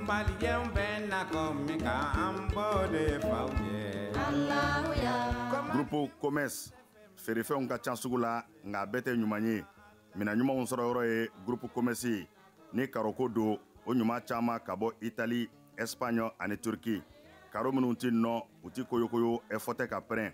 Maliyɛnw bɛ na ko min ka an b'o de f'aw ye. Groupe Commerce feerefɛnw ka ca sugu la nka bɛɛ tɛ ɲuman ye mina ɲumanw sɔrɔ yɔrɔ ye Groupe Commerce ye ni karoko don o ɲuman caman ka bɔ Italie, Espagne ani Turki karo minnu tɛ nɔ u tɛ koyokoyo ɛfɔ tɛ ka pɛrɛn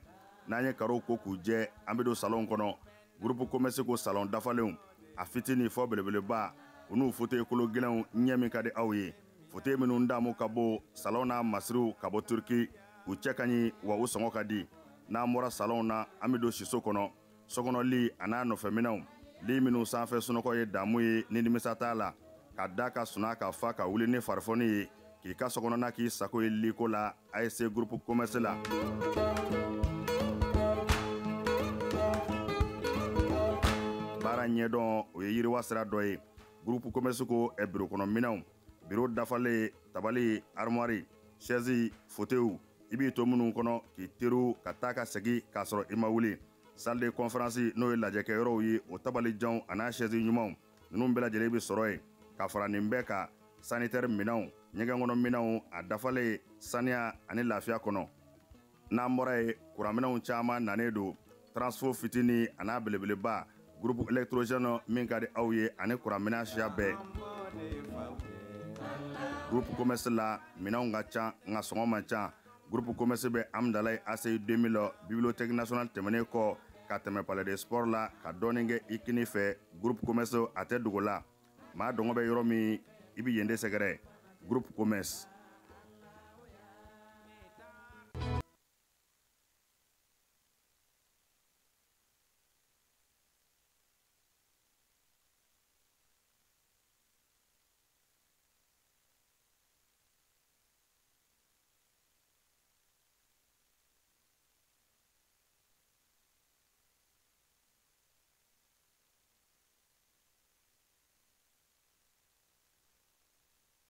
n'an ye karow ko k'u jɛ an bɛ don salon kɔnɔ Groupe Commerce ko salon dafalenw a fitini fɔ belebeleba u n'u fauteuil kolo gɛlɛnw ɲɛ min ka di aw ye fauteuil minnu damu ka bɔ salon n'a masiriw ka bɔ Turki u cɛ ka ɲi wa u sɔngɔ ka di n'an bɔra salon na an bɛ don siso kɔnɔ sokɔnɔ a n'a nɔfɛminɛw li minnu sanfɛ sunɔgɔ ye damu ye ni nimisa t'a la ka da ka suna ka fa ka wuli ni farifoni ye k'i ka sokɔnɔna k'i sago ye liko la a ye se Groupe Commerce la. baara ɲɛdɔn o ye yiriwa sira dɔ ye Groupe Commerce ko biro kɔnɔ minɛnw biro dafalen tabali armoire chaise fauteuil i b'i to minnu kɔnɔ k'i teriw ka taa ka segi k'a sɔrɔ i ma wuli salle de conférence n'o ye lajɛkɛyɔrɔw ye o tabalijanw a n'a chaise ɲumanw ninnu bɛɛ lajɛlen bɛ sɔrɔ yen ka fara nin bɛɛ ka sanitaire minɛnw ɲɛgɛn kɔnɔ minɛnw a dafalen saniya ani lafiya kɔnɔ. N'an bɔra ye kuranminɛnw caman nanen don transfo fitini an'a belebeleba groupe électrogène min ka di aw ye ani kuranminɛn siya bɛɛ. Groupe commerce la minɛnw ka ca nka sɔngɔ man ca. Groupe commerce bɛ Amdalaye ACI 2000 bibliothèque nationale tɛmɛnen kɔ ka tɛmɛ palais de sport la ka dɔɔnin kɛ i kini fɛ. Groupe commerce a tɛ dogo la maa dɔngɔ bɛ yɔrɔ min i bɛ yen de sɛgɛrɛ. Groupe commerce